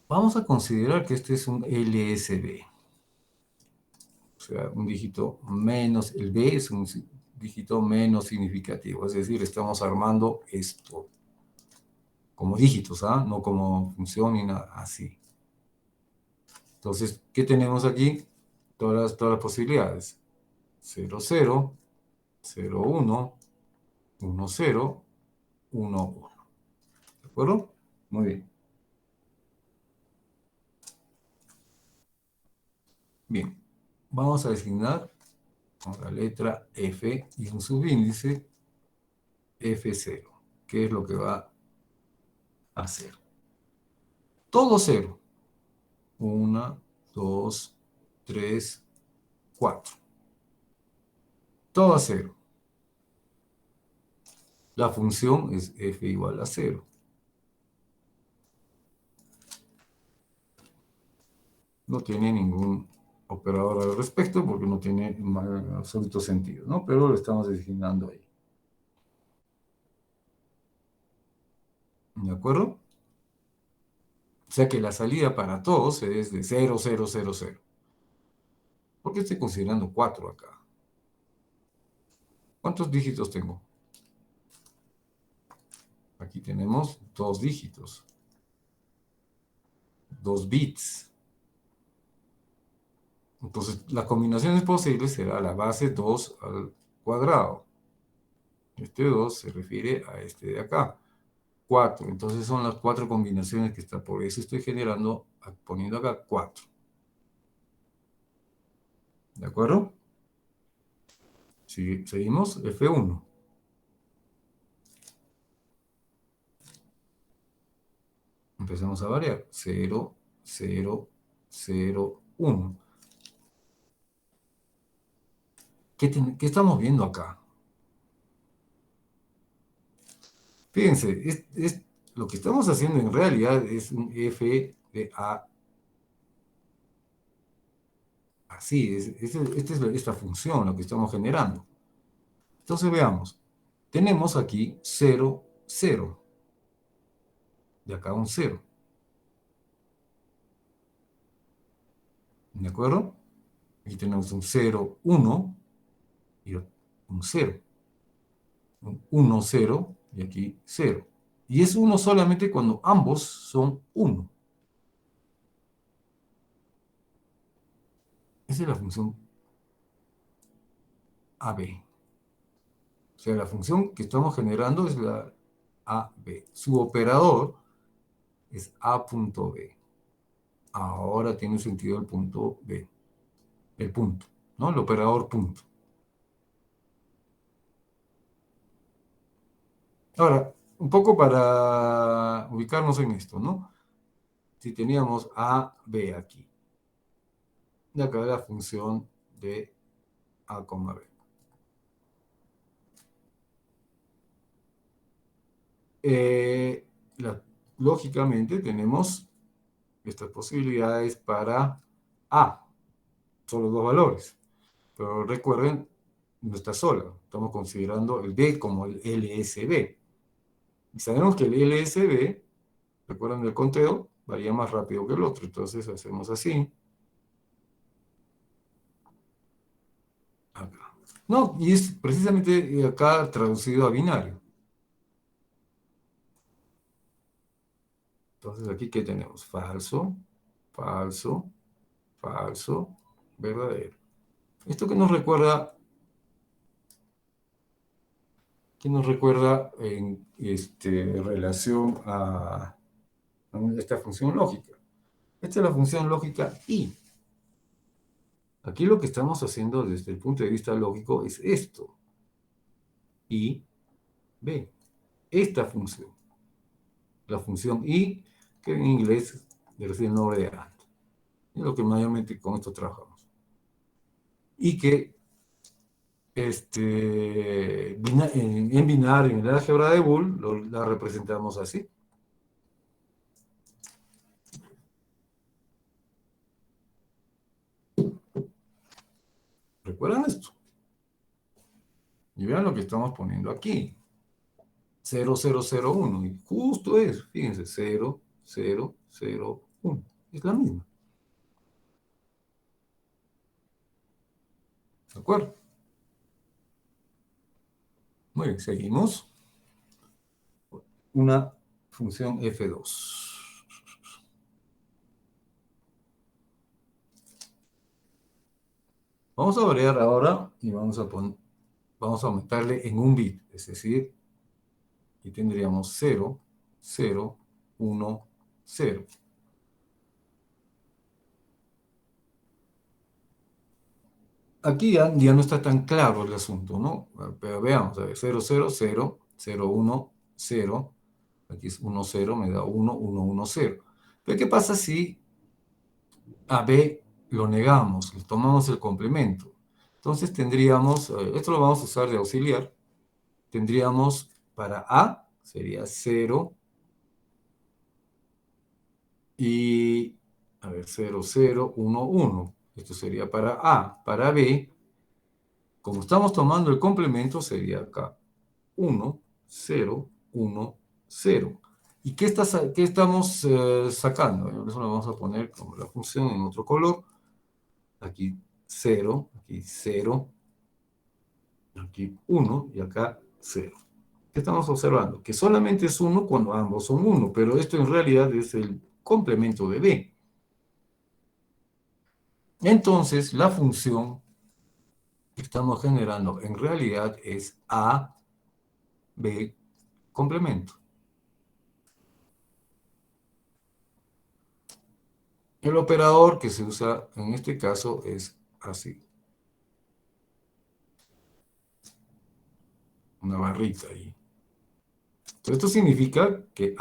Vamos a considerar que este es un LSB. O sea, un dígito menos, el B es un dígito menos significativo. Es decir, estamos armando esto como dígitos, ¿ah? No como función ni nada, así. Entonces, ¿qué tenemos aquí? Todas las posibilidades. 0, 0, 0, 1, 1, 0, 1, 1. ¿De acuerdo? Muy bien. Bien. Vamos a designar con la letra F y un subíndice F0. ¿Qué es lo que va a hacer? Todo 0. 1, 2, 3, 4. Todo a 0. La función es f igual a 0. No tiene ningún operador al respecto porque no tiene absoluto sentido, ¿no? Pero lo estamos designando ahí. ¿De acuerdo? O sea que la salida para todos es de 0, 0, 0, 0. ¿Por qué estoy considerando 4 acá? ¿Cuántos dígitos tengo? Aquí tenemos 2 dígitos, 2 bits. Entonces, las combinaciones posibles será la base 2 al cuadrado. Este 2 se refiere a este de acá. 4. Entonces son las 4 combinaciones que está. Por eso estoy generando, poniendo acá 4. ¿De acuerdo? Seguimos. F1. Empezamos a variar. 0, 0, 0, 1. ¿Qué estamos viendo acá? Fíjense, lo que estamos haciendo en realidad es un F de A así. Esta es esta función, lo que estamos generando. Entonces veamos. Tenemos aquí 0, 0. De acá un 0. ¿De acuerdo? Aquí tenemos un 0, 1 y un 0. Un 1, 0 y aquí 0. Y es 1 solamente cuando ambos son 1. Esa es la función AB. O sea, la función que estamos generando es la AB. Su operador es A.B. Ahora tiene sentido el punto B. El punto, ¿no? El operador punto. Ahora, un poco para ubicarnos en esto, ¿no? Si teníamos A, B aquí. Y acá la función de A, B. Eh, la- Lógicamente tenemos estas posibilidades para A, solo dos valores. Pero recuerden, no está sola. Estamos considerando el B como el LSB. Y sabemos que el LSB, recuerden el conteo, varía más rápido que el otro. Entonces hacemos así. Acá. No, y es precisamente acá traducido a binario. Entonces aquí, ¿qué tenemos? Falso, falso, falso, verdadero. Esto que nos recuerda en relación a esta función lógica. Esta es la función lógica I. Aquí lo que estamos haciendo desde el punto de vista lógico es esto. I, B. Esta función. La función I, que en inglés recibe el nombre de AND. Es lo que mayormente con esto trabajamos. Y que en binario, en el álgebra de Boole, la representamos así. ¿Recuerdan esto? Y vean lo que estamos poniendo aquí. 0001. Y justo es, fíjense, 0001. Es la misma. ¿De acuerdo? Muy bien, seguimos. Una función f2. Vamos a variar ahora y vamos a aumentarle en un bit, es decir, y tendríamos 0, 0, 1, 0. Aquí ya no está tan claro el asunto, ¿no? Pero veamos, a ver, 0, 0, 0, 0, 1, 0. Aquí es 1, 0, me da 1, 1, 1, 0. Pero ¿qué pasa si a B lo negamos, le tomamos el complemento? Entonces tendríamos, esto lo vamos a usar de auxiliar, tendríamos para A, sería 0, y, a ver, 0, 0, 1, 1. Esto sería para A. Para B, como estamos tomando el complemento, sería acá 1, 0, 1, 0. ¿Y qué estamos sacando? Eso lo vamos a poner como la función en otro color. Aquí 0, aquí 0, aquí 1 y acá 0. ¿Qué estamos observando? Que solamente es 1 cuando ambos son 1, pero esto en realidad es el complemento de B. Entonces, la función que estamos generando en realidad es A, B, complemento. El operador que se usa en este caso es así. Una barrita ahí. Entonces, esto significa que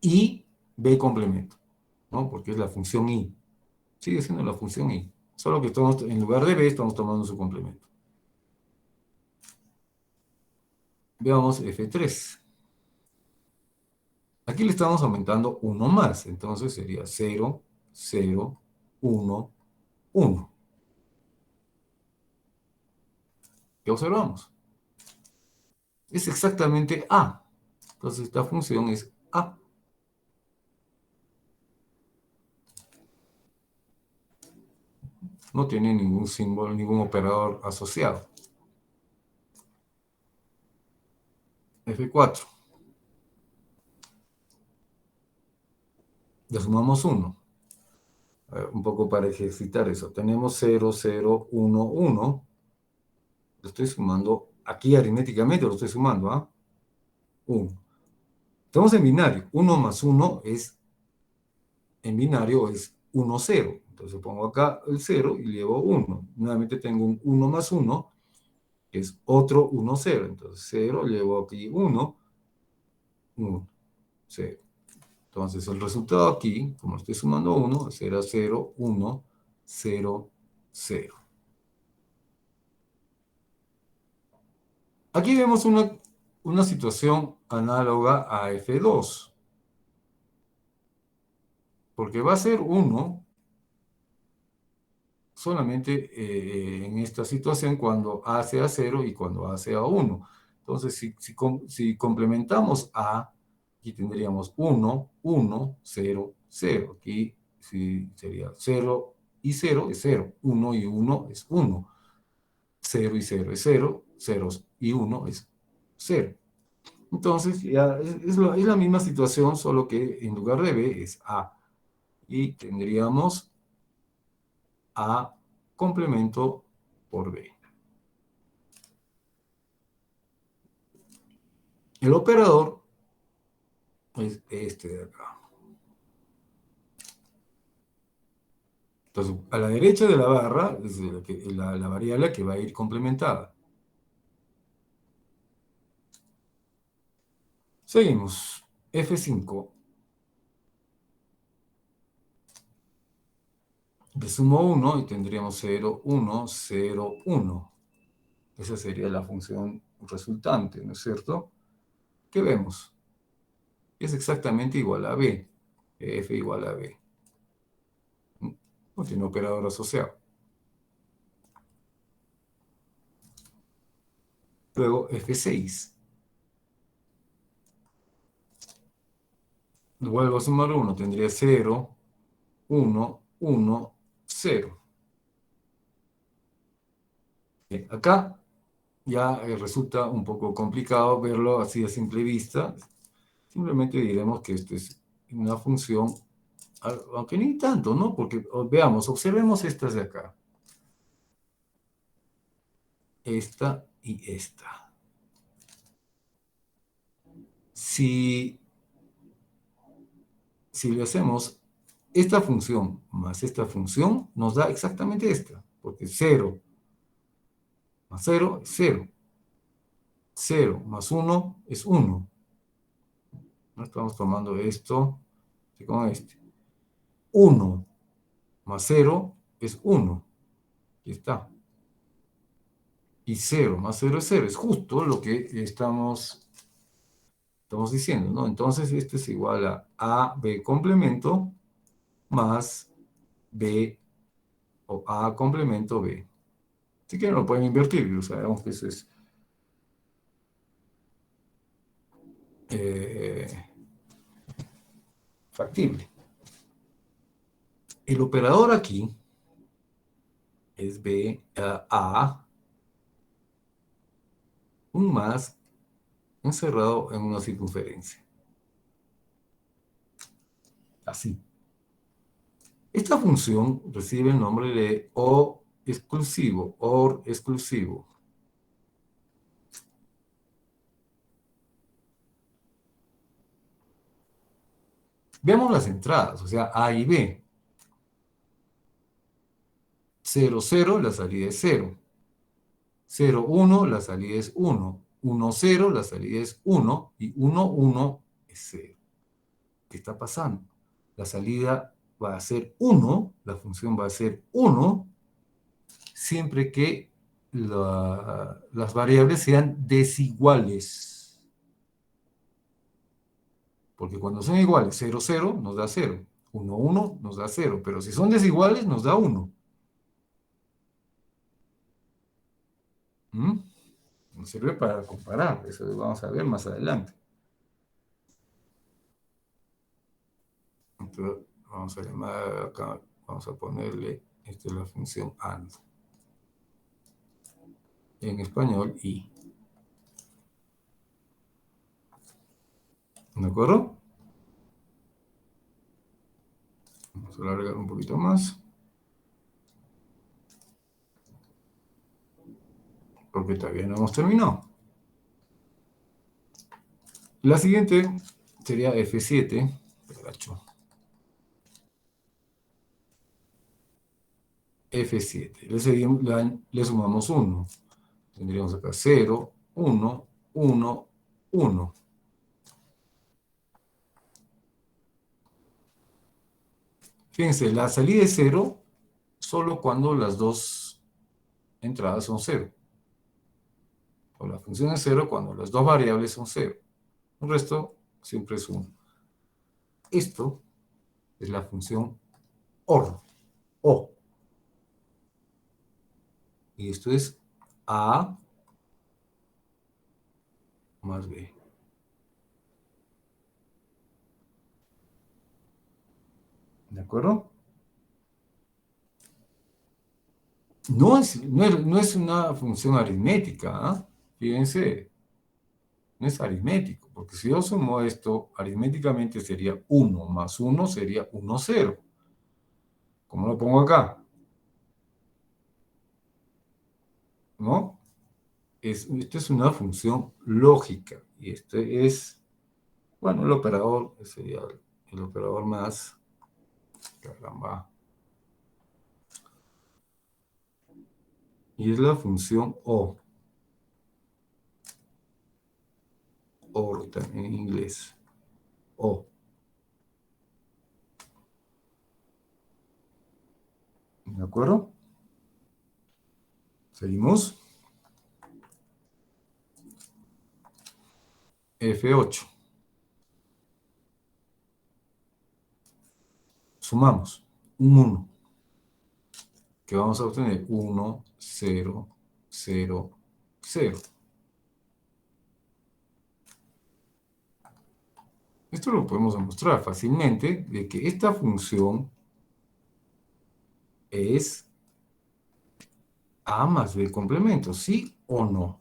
y B complemento, ¿no? Porque es la función I. Sigue siendo la función I. Solo que estamos, en lugar de B estamos tomando su complemento. Veamos F3. Aquí le estamos aumentando uno más. Entonces sería 0, 0, 1, 1. ¿Qué observamos? Es exactamente A. Entonces esta función es A. No tiene ningún símbolo, ningún operador asociado. F4. Le sumamos 1. Un poco para ejercitar eso. Tenemos 0, 0, 1, 1. Lo estoy sumando, aquí aritméticamente lo estoy sumando, ¿ah? 1. Estamos en binario. 1 más 1 es, en binario es 1, 0. Entonces pongo acá el 0 y llevo 1. Nuevamente tengo un 1 más 1, que es otro 1, 0. Entonces 0, llevo aquí 1, 1, 0. Entonces el resultado aquí, como estoy sumando 1, será 0, 1, 0, 0. Aquí vemos una situación análoga a F2, porque va a ser 1 solamente en esta situación cuando A sea 0 y cuando A sea 1. Entonces, si complementamos A, aquí tendríamos 1, 1, 0, 0. Aquí sería 0 y 0 es 0. 1 y 1 es 1. 0 y 0 es 0. 0 y 1 es 0. Entonces, ya es la misma situación, solo que en lugar de B es A. Y tendríamos A complemento por B. El operador es este de acá. Entonces, a la derecha de la barra es la variable que va a ir complementada. Seguimos. F5. Le sumo 1 y tendríamos 0, 1, 0, 1. Esa sería la función resultante, ¿no es cierto? ¿Qué vemos? Es exactamente igual a B. F igual a B. No tiene operador asociado. Luego F6. Vuelvo a sumar 1, tendría 0, 1, 1, 0. Bien, acá ya resulta un poco complicado verlo así a simple vista. Simplemente diremos que esto es una función, aunque ni tanto, ¿no? Porque veamos, observemos estas de acá. Esta y esta. Si le hacemos esta función más esta función, nos da exactamente esta, porque 0 más 0 es 0. 0 más 1 es 1. ¿No? Estamos tomando esto con este. 1 más 0 es 1. Aquí está. Y 0 más 0 es 0. Es justo lo que estamos diciendo, ¿no? Entonces, este es igual a B complemento más B o A complemento B. Si quieren lo pueden invertir, y sabemos que eso es eh, factible. El operador aquí es B, A, un más encerrado en una circunferencia. Así. Esta función recibe el nombre de O exclusivo, OR exclusivo. Veamos las entradas, o sea, A y B. 0, 0, la salida es 0. 0, 1, la salida es 1. 1, 0, la salida es 1. Y 1, 1 es 0. ¿Qué está pasando? La salida va a ser 1, la función va a ser 1, siempre que las variables sean desiguales. Porque cuando son iguales, 0, 0 nos da 0. 1, 1 nos da 0. Pero si son desiguales, nos da 1. ¿Mm? Nos sirve para comparar. Eso lo vamos a ver más adelante. Entonces, vamos a llamar acá, vamos a ponerle, esta es la función AND. En español, I. ¿De acuerdo? Vamos a alargar un poquito más. Porque todavía no hemos terminado. La siguiente sería F7. F7. Le sumamos 1. Tendríamos acá 0, 1, 1, 1. Fíjense, la salida es 0 solo cuando las dos entradas son 0. O la función es 0 cuando las dos variables son 0. El resto siempre es 1. Esto es la función OR. O. Y esto es A más B. ¿De acuerdo? No es una función aritmética, ¿eh? Fíjense, no es aritmético, porque si yo sumo esto, aritméticamente sería 1 más 1 sería 1, 0. ¿Cómo lo pongo acá? ¿No? Esta es una función lógica, y este es, bueno, el operador, sería el operador más, caramba, y es la función O, OR en inglés, O. ¿De acuerdo? Seguimos. F8. Sumamos un 1, que vamos a obtener 1, 0, 0, 0. Esto lo podemos demostrar fácilmente de que esta función es A más B complemento, ¿sí o no?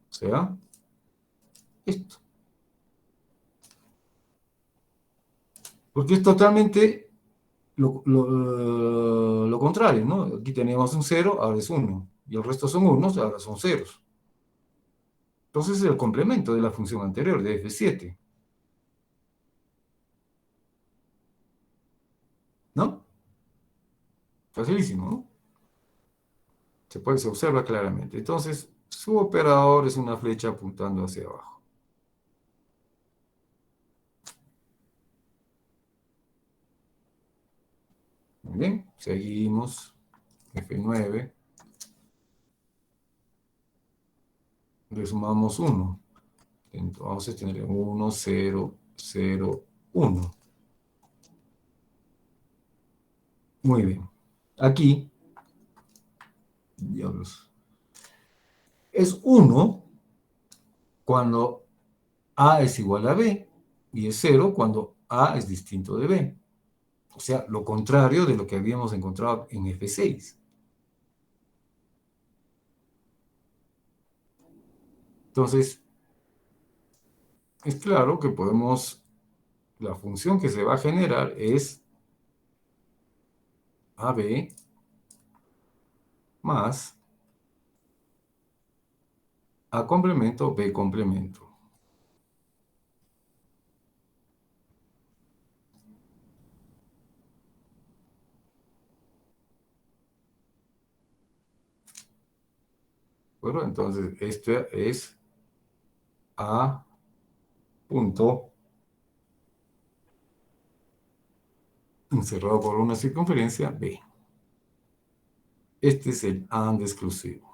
O sea, esto. Porque es totalmente lo contrario, ¿no? Aquí teníamos un cero, ahora es uno. Y el resto son unos, ahora son ceros. Entonces es el complemento de la función anterior, de F7. ¿No? Facilísimo, ¿no? Se observa claramente. Entonces, su operador es una flecha apuntando hacia abajo. Muy bien, seguimos. F9, le sumamos 1. Entonces tendremos 1, 0, 0, 1. Muy bien. Aquí, diablos, es 1 cuando A es igual a B y es 0 cuando A es distinto de B. O sea, lo contrario de lo que habíamos encontrado en F6. Entonces, es claro que podemos, la función que se va a generar es AB más A complemento B complemento. Bueno, entonces este es A punto encerrado por una circunferencia B. Este es el AND exclusivo.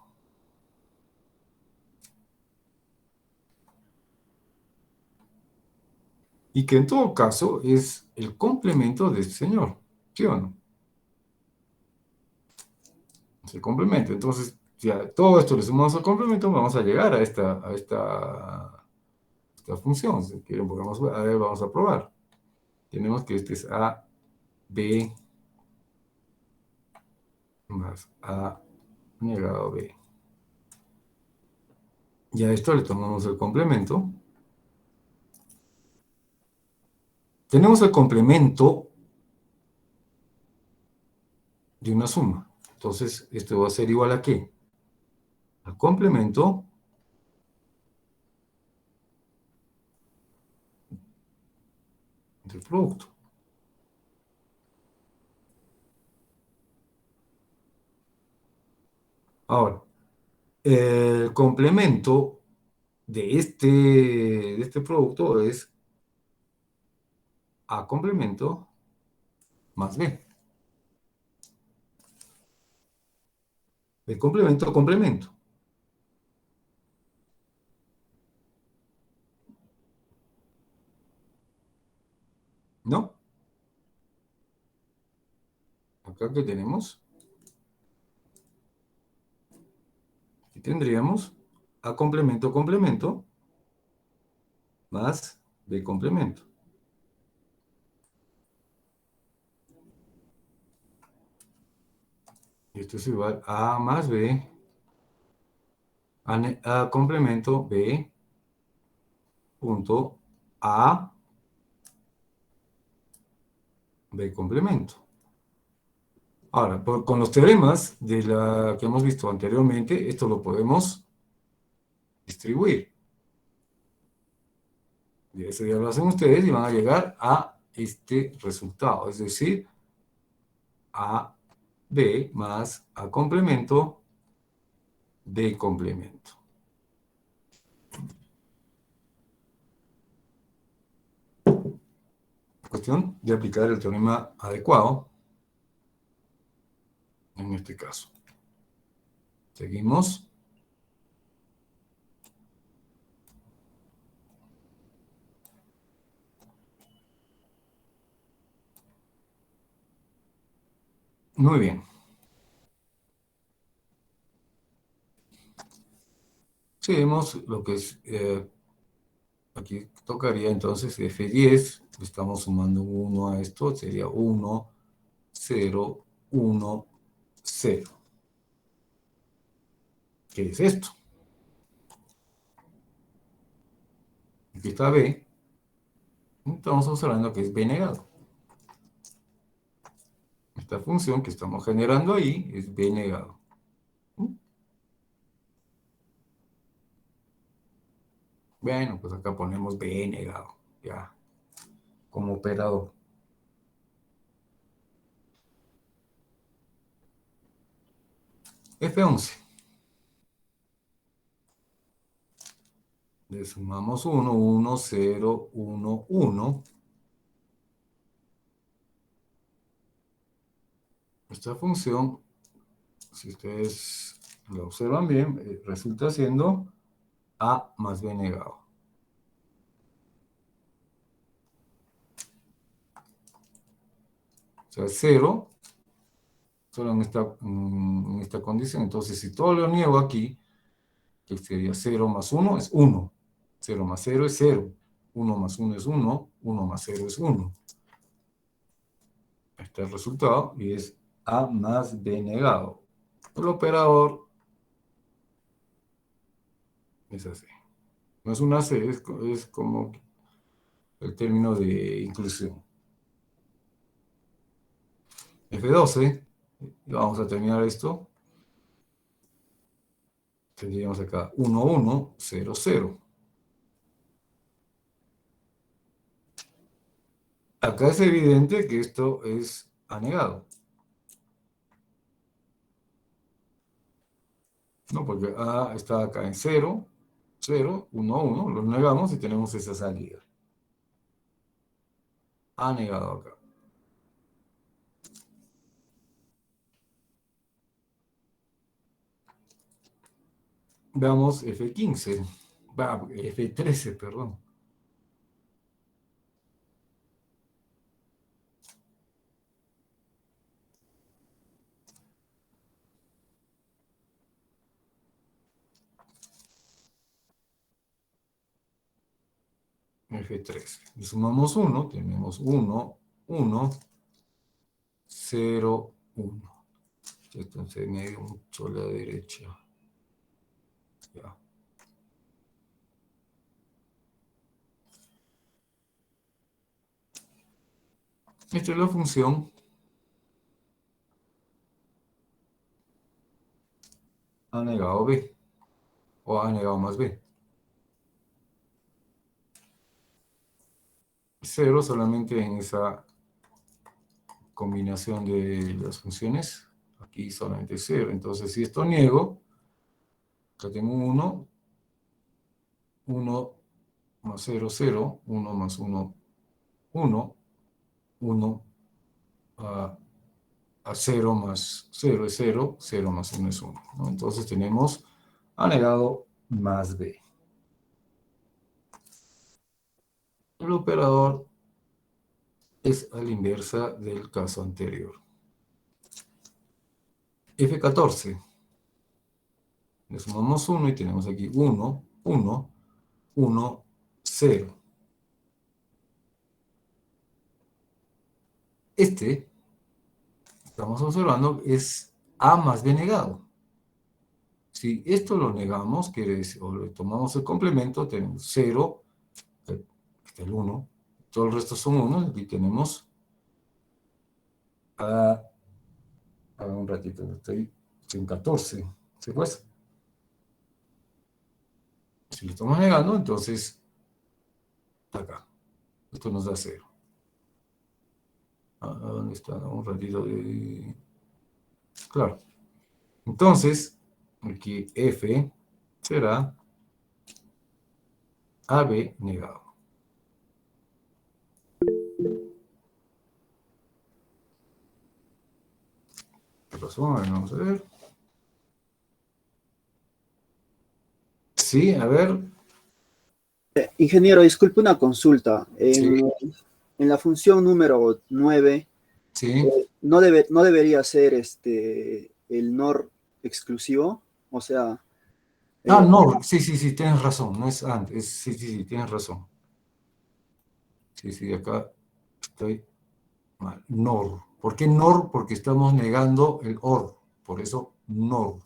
Y que en todo caso es el complemento de este señor, ¿sí o no? Es el complemento. Entonces, si a todo esto le sumamos al complemento, vamos a llegar a esta función. Si quieren, a ver, vamos a probar. Tenemos que este es A, B más A negado B. Y a esto le tomamos el complemento. Tenemos el complemento de una suma. Entonces, esto va a ser igual a ¿qué? Al complemento del producto. Ahora, el complemento de este producto es A complemento más B. El complemento, complemento. ¿No? Acá que tenemos, aquí tendríamos A complemento, complemento más B complemento. Y esto es igual a A más B, A complemento B punto A B complemento. Ahora, con los teoremas que hemos visto anteriormente, esto lo podemos distribuir. Y eso ya lo hacen ustedes y van a llegar a este resultado, es decir, A B más A complemento B complemento. Cuestión de aplicar el teorema adecuado en este caso. Seguimos. Muy bien. Seguimos lo que es aquí tocaría entonces F10, estamos sumando 1 a esto, sería 1, 0, 1, 0. ¿Qué es esto? Aquí está B, estamos observando que es B negado. Esta función que estamos generando ahí es B negado. Bueno, pues acá ponemos B negado, ya, como operador. F11. Le sumamos 1, 1, 0, 1, 1. Esta función, si ustedes la observan bien, resulta siendo A más B negado. O sea, 0, solo en esta condición. Entonces, si todo lo niego aquí, que sería 0 más 1 es 1. 0 más 0 es 0. 1 más 1 es 1. 1 más 0 es 1. Este es el resultado y es A más B negado. El operador es así. No es una C, es como el término de inclusión. F12, vamos a terminar esto. Tendríamos acá 1, 1, 0, 0. Acá es evidente que esto es anegado. ¿No? Porque A está acá en 0, 0, 1, 1, lo negamos y tenemos esa salida. A negado acá. Veamos F15, F13, perdón. F13. Le sumamos 1, tenemos 1, 1, 0, 1. Entonces me dio mucho a la derecha. Ya. Esta es la función A negado B, o A negado más B. 0 solamente en esa combinación de las funciones. Aquí solamente 0. Entonces, si esto niego, acá tengo 1, 1 más 0, 0, 1 más 1, 1, 1 a 0 más 0 es 0, 0 más 1 es 1. ¿No? Entonces tenemos A negado más B. El operador es a la inversa del caso anterior. F14. Le sumamos 1 y tenemos aquí 1, 1, 1, 0. Este, estamos observando, es A más B negado. Si esto lo negamos, quiere decir, o le tomamos el complemento, tenemos 0, este es el 1, todo el resto son 1, aquí tenemos a un ratito, estoy en 14, ¿sí pues? Si lo estamos negando, entonces, acá, esto nos da 0. ¿Dónde está? Un ratito de... Claro. Entonces, aquí F será AB negado. ¿Qué pasó? A ver, vamos a ver. Sí, a ver. Ingeniero, disculpe una consulta. Sí, En la función número 9, sí. no debería ser el NOR exclusivo. O sea, NOR, sí, tienes razón, no es AND, sí, tienes razón. Sí, acá estoy mal. NOR. ¿Por qué NOR? Porque estamos negando el OR, por eso NOR.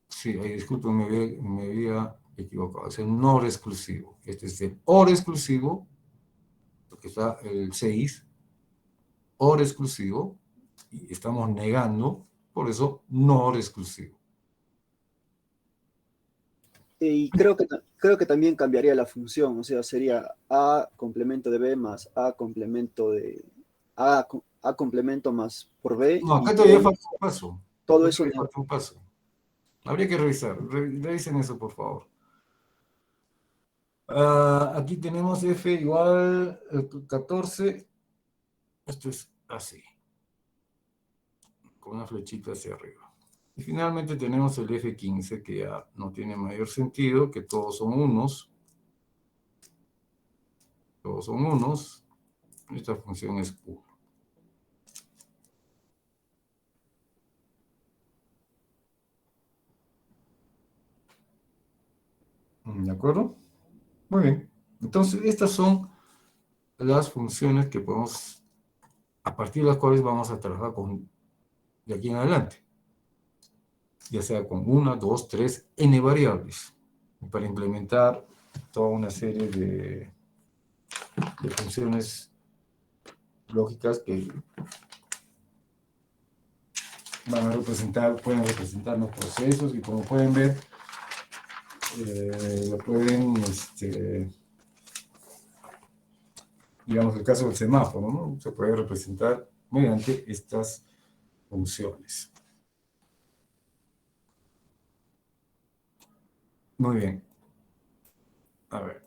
Sí, disculpen, me había equivocado. Es el NOR exclusivo. Este es el OR exclusivo, porque está el 6, OR exclusivo, y estamos negando, por eso NOR exclusivo. Y creo que también cambiaría la función, o sea, sería A complemento de B más A complemento de A complemento más por B No, y acá todavía falta un paso. todo Acá eso. todavía falta un paso. Habría que revisar. Revisen eso, por favor. Aquí tenemos F igual 14. Esto es así, con una flechita hacia arriba. Y finalmente tenemos el F15, que ya no tiene mayor sentido, que todos son unos. Todos son unos. Esta función es 1. ¿De acuerdo? Muy bien. Entonces, estas son las funciones que podemos, a partir de las cuales vamos a trabajar de aquí en adelante. Ya sea con 1, 2, 3, n variables. Y para implementar toda una serie de funciones lógicas que van a representar, pueden representar los procesos y como pueden ver, lo pueden, digamos, el caso del semáforo, ¿no? Se puede representar mediante estas funciones. Muy bien. A ver.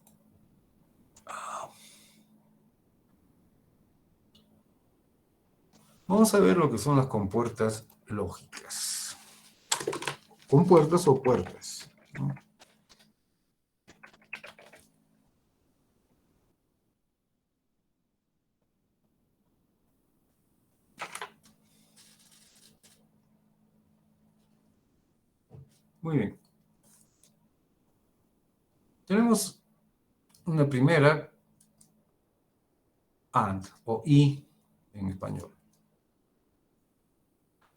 Vamos a ver lo que son las compuertas lógicas. Compuertas o puertas, ¿no? Muy bien. Tenemos una primera AND o I en español.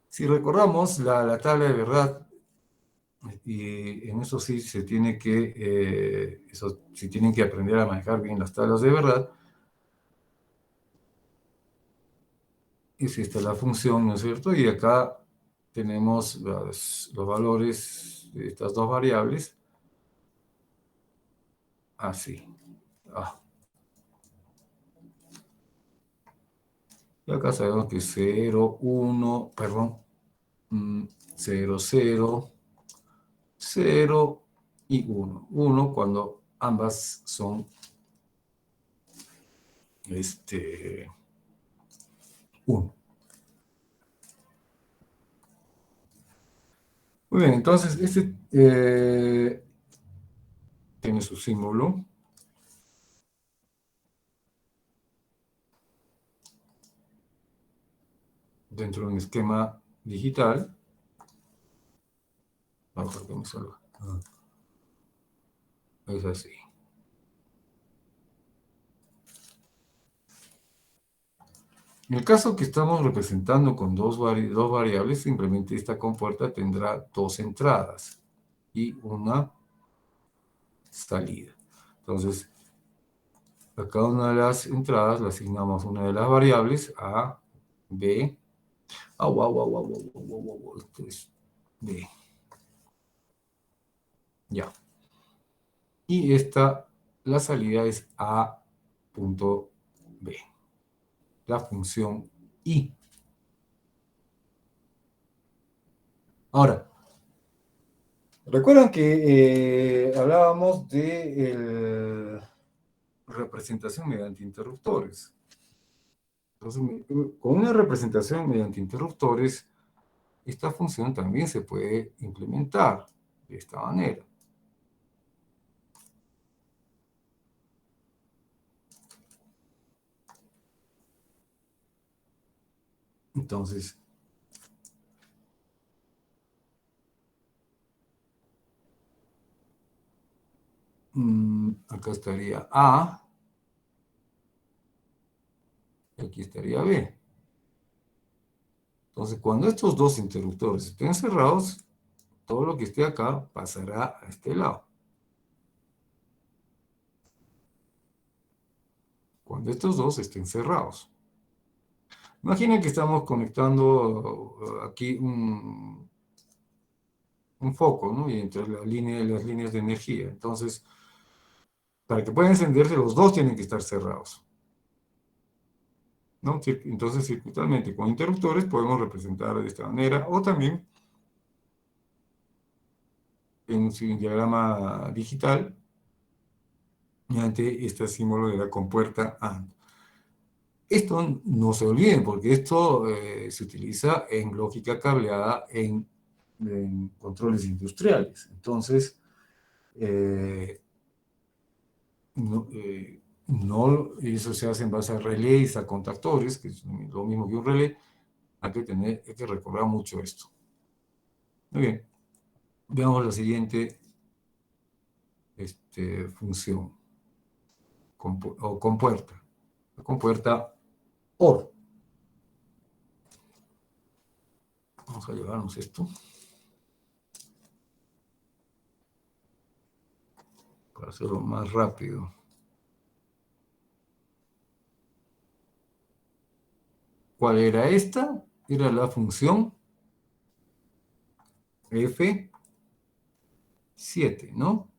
Si recordamos la tabla de verdad, y en eso sí se tiene que, sí tienen que aprender a manejar bien las tablas de verdad, es esta la función, ¿no es cierto? Y acá tenemos los valores de estas dos variables, así. Y acá sabemos que 0, 1, perdón, 0, 0, 0 y 1. 1 cuando ambas son 1. Muy bien, entonces este tiene su símbolo. Dentro de un esquema digital. Vamos a ver que me salga. Es así. En el caso que estamos representando con dos variables, simplemente esta compuerta tendrá dos entradas y una salida. Entonces, a cada una de las entradas le asignamos una de las variables A, B. Esto es B. Ya. Y la salida es A punto B. La función I. Ahora, recuerdan que hablábamos de representación mediante interruptores. Entonces, con una representación mediante interruptores, esta función también se puede implementar de esta manera. Entonces, acá estaría A, y aquí estaría B. Entonces, cuando estos dos interruptores estén cerrados, todo lo que esté acá pasará a este lado. Cuando estos dos estén cerrados. Imaginen que estamos conectando aquí un foco, ¿no? Y entre las líneas de energía. Entonces, para que pueda encenderse, los dos tienen que estar cerrados, ¿no? Entonces, circuitalmente, con interruptores podemos representar de esta manera, o también en un diagrama digital, mediante este símbolo de la compuerta AND. Esto no se olviden, porque esto se utiliza en lógica cableada en controles industriales. Entonces, no, eso se hace en base a relés, a contactores, que es lo mismo que un relé. Hay que recordar mucho esto. Muy bien, veamos la siguiente función, o compuerta. La compuerta OR. Vamos a llevarnos esto para hacerlo más rápido. ¿Cuál era esta? Era la función F7, ¿no?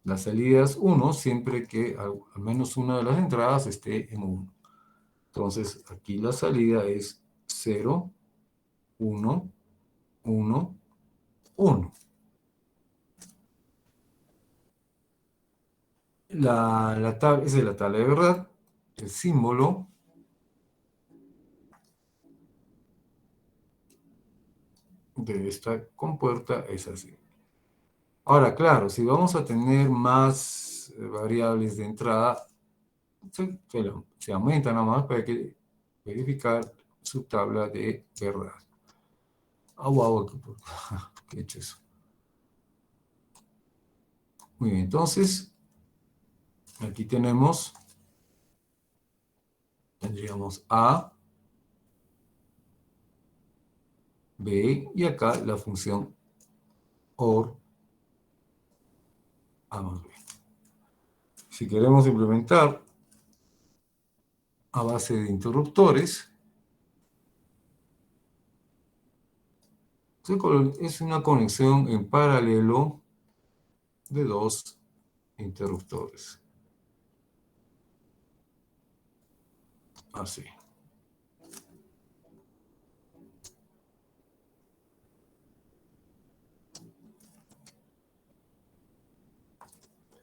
La salida es 1 siempre que al menos una de las entradas esté en 1. Entonces, aquí la salida es 0, 1, 1, 1. Esa es la tabla de verdad. El símbolo de esta compuerta es así. Ahora, claro, si vamos a tener más variables de entrada, se aumenta nada más para hay que verificar su tabla de verdad. Wow, ¿qué he hecho eso? Muy bien, entonces, aquí tendríamos A, B, y acá la función OR A más B. Si queremos implementar a base de interruptores, es una conexión en paralelo de dos interruptores. Así.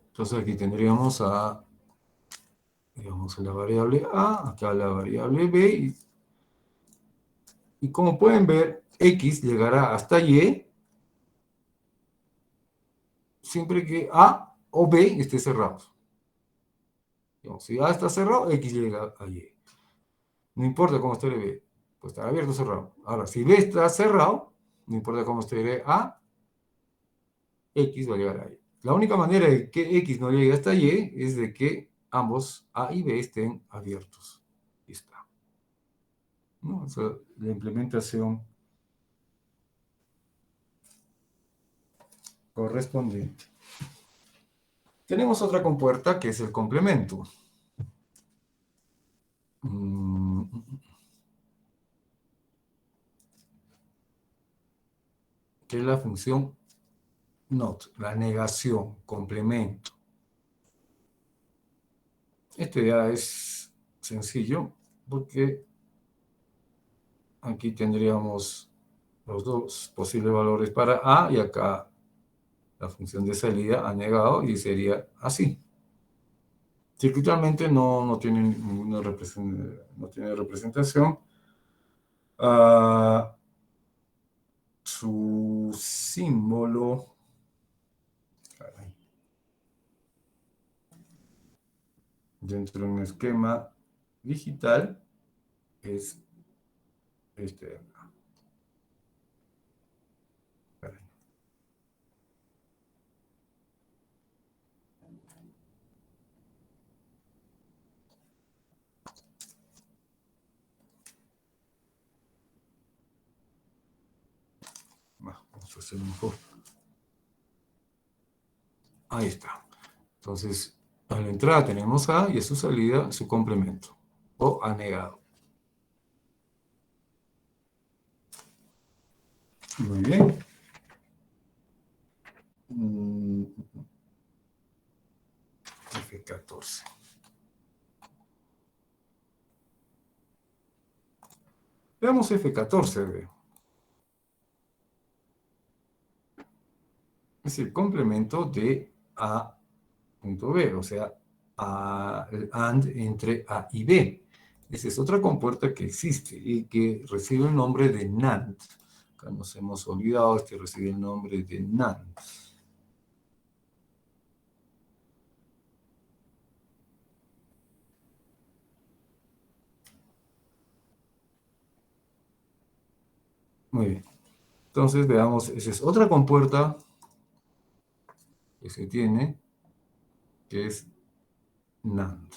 Entonces aquí tendríamos digamos, la variable A, acá la variable B, y como pueden ver, X llegará hasta Y siempre que A o B esté cerrados. Digamos, si A está cerrado, X llega a Y. No importa cómo esté el B, pues está abierto o cerrado. Ahora, si B está cerrado, no importa cómo esté A, X va a llegar a Y. La única manera de que X no llegue hasta Y es de que ambos A y B estén abiertos. Y está. ¿No? O sea, la implementación correspondiente. Tenemos otra compuerta que es el complemento. Que es la función NOT, la negación, complemento. Este ya es sencillo porque aquí tendríamos los dos posibles valores para A y acá la función de salida ha negado y sería así. Circuitalmente no tiene ninguna representación. Su símbolo, caray, dentro de un esquema digital es este de acá. Caray. Esto es mejor. Ahí está. Entonces, a la entrada tenemos A y a su salida su complemento, o A negado. Muy bien. F14. Veamos F14. Es el complemento de A.B, o sea, el AND entre A y B. Esa es otra compuerta que existe y que recibe el nombre de NAND. Acá nos hemos olvidado, recibe el nombre de NAND. Muy bien. Entonces, veamos, esa es otra compuerta que se tiene, que es NAND.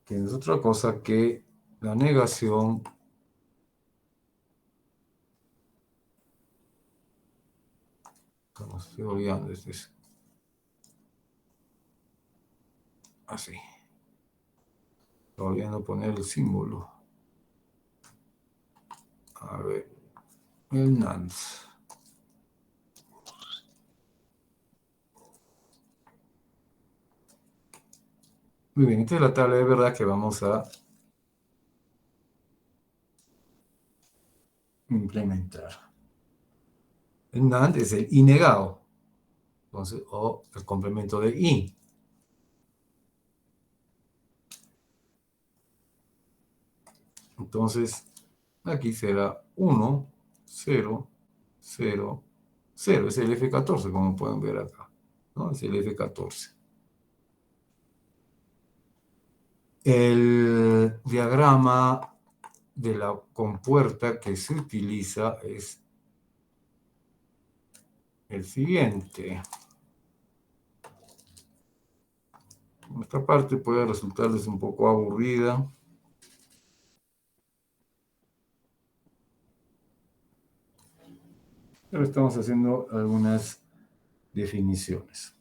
Que no es otra cosa que la negación como estoy olvidando, es así. Estoy olvidando poner el símbolo. A ver, el NAND. Muy bien, esta es la tabla de verdad que vamos a implementar. El NAND es el I negado, entonces, o el complemento de I. Entonces, aquí será 1, 0, 0, 0. Es el F14, como pueden ver acá, ¿no? Es el F14. El diagrama de la compuerta que se utiliza es el siguiente. Esta parte puede resultarles un poco aburrida. Pero estamos haciendo algunas definiciones.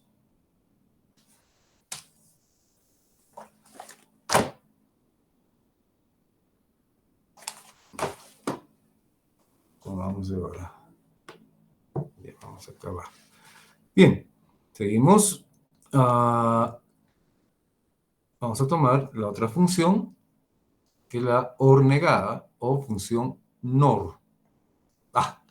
Vamos de verdad. Bien, vamos a acabar. Bien, seguimos. Vamos a tomar la otra función, que es la OR negada, o función NOR. A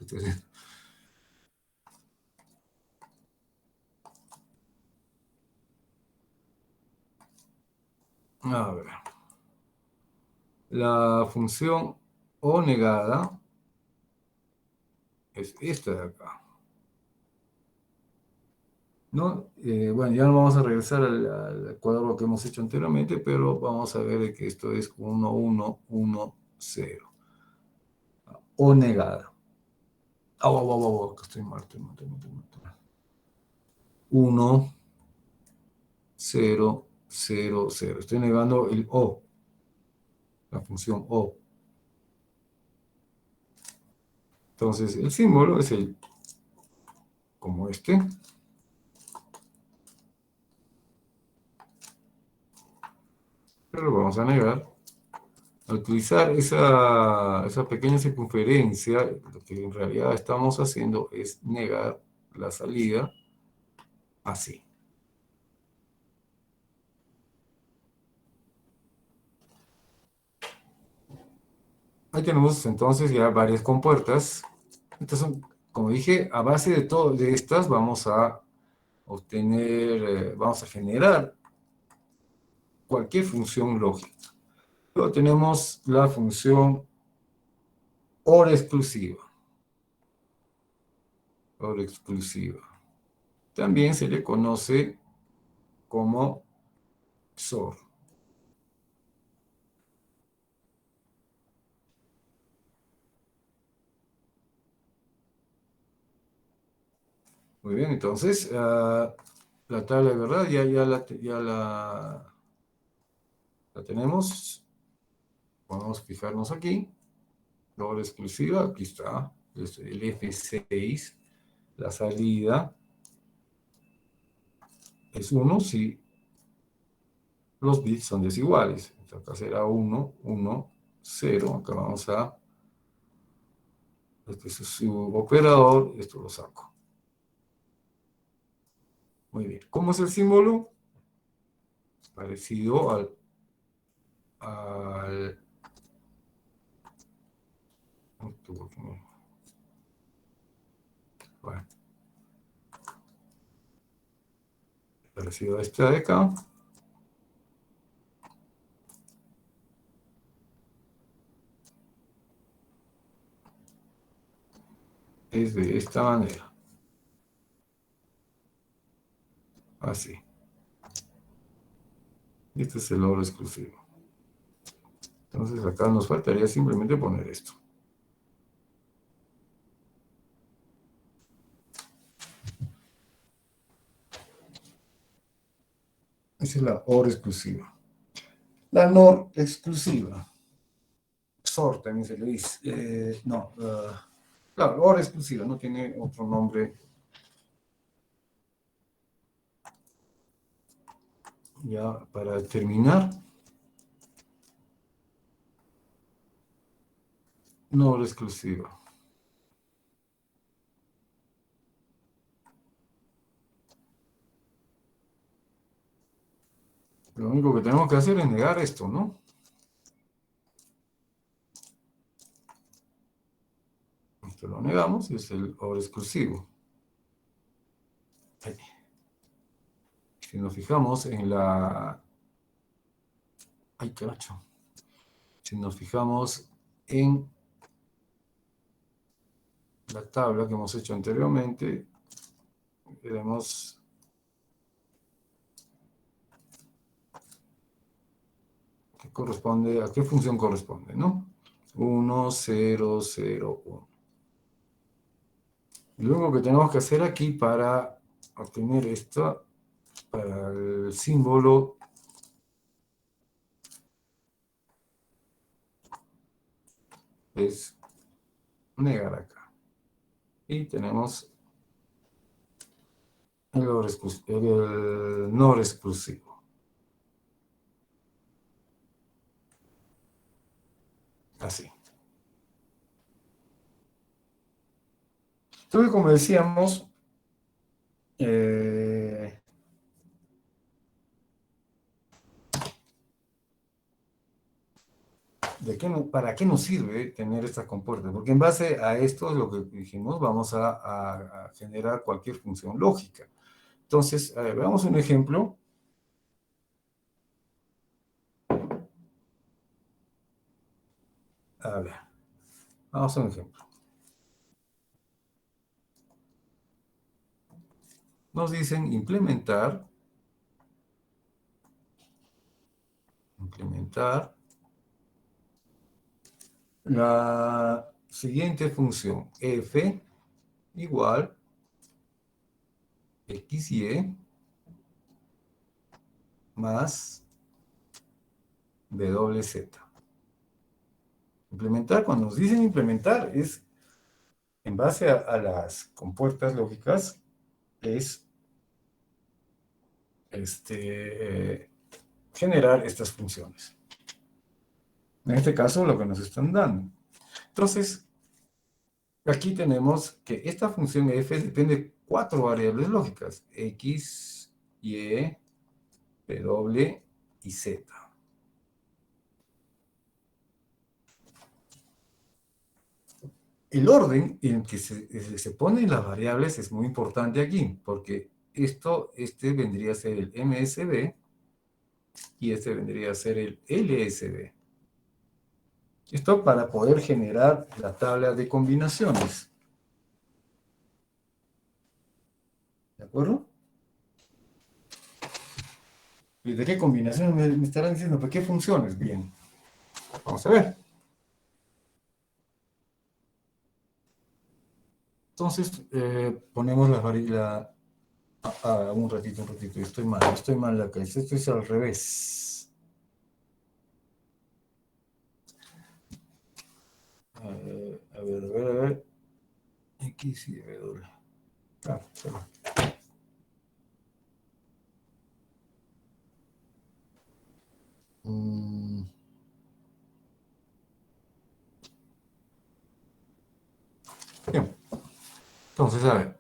ver. La función O negada es esta de acá. ¿No? Bueno, ya no vamos a regresar al cuadro que hemos hecho anteriormente, pero vamos a ver que esto es 1, 1, 1, 0. O negada. Que estoy mal. 1, 0, 0, 0. Estoy negando el O, la función O. Entonces, el símbolo es el como este. Pero lo vamos a negar. Al utilizar esa pequeña circunferencia, lo que en realidad estamos haciendo es negar la salida así. Ahí tenemos entonces ya varias compuertas. Estas son, como dije, a base de estas vamos a obtener, vamos a generar cualquier función lógica. Luego tenemos la función OR exclusiva. OR exclusiva. También se le conoce como XOR. Muy bien, entonces la tabla de verdad la tenemos. Podemos fijarnos aquí. La hora exclusiva, aquí está, es el F6, la salida es 1 si los bits son desiguales. Entonces acá será 1, 1, 0, acá vamos a, este es su operador, esto lo saco. Muy bien, ¿cómo es el símbolo? Parecido al bueno, parecido a este de acá. Es de esta manera. Así. Este es el oro exclusivo. Entonces acá nos faltaría simplemente poner esto. Esa es la OR exclusiva. La NOR exclusiva. SOR también se le dice. Claro, OR exclusiva, no tiene otro nombre. Ya para terminar. NOR exclusiva. Lo único que tenemos que hacer es negar esto, ¿no? Esto lo negamos y es el OR exclusivo. Ahí. Si nos fijamos en la... ¡Ay, caracho! Si nos fijamos en la tabla que hemos hecho anteriormente, veremos que corresponde, a qué función corresponde, ¿no? 1, 0, 0, 1. Lo único que tenemos que hacer aquí para obtener esto, para el símbolo, es negar acá. Y tenemos el NOR exclusivo. Así. Entonces, como decíamos, ¿para qué nos sirve tener estas compuertas? Porque en base a esto es lo que dijimos, vamos a generar cualquier función lógica. Entonces, veamos un ejemplo. A ver, vamos a un ejemplo. Nos dicen implementar la siguiente función, f igual xy más wz. Implementar, cuando nos dicen implementar, es en base a las compuertas lógicas, es generar estas funciones. En este caso, lo que nos están dando. Entonces, aquí tenemos que esta función f depende de 4 variables lógicas, x, y, w y z. El orden en que se ponen las variables es muy importante aquí, porque este vendría a ser el MSB y este vendría a ser el LSB. Esto para poder generar la tabla de combinaciones. ¿De acuerdo? ¿Y de qué combinaciones me estarán diciendo? ¿Para qué funciones? Bien. Vamos a ver. Entonces, ponemos las variables... un ratito. Estoy mal acá. Esto es al revés. a ver. X y W. Perdón. Bien. Entonces, a ver.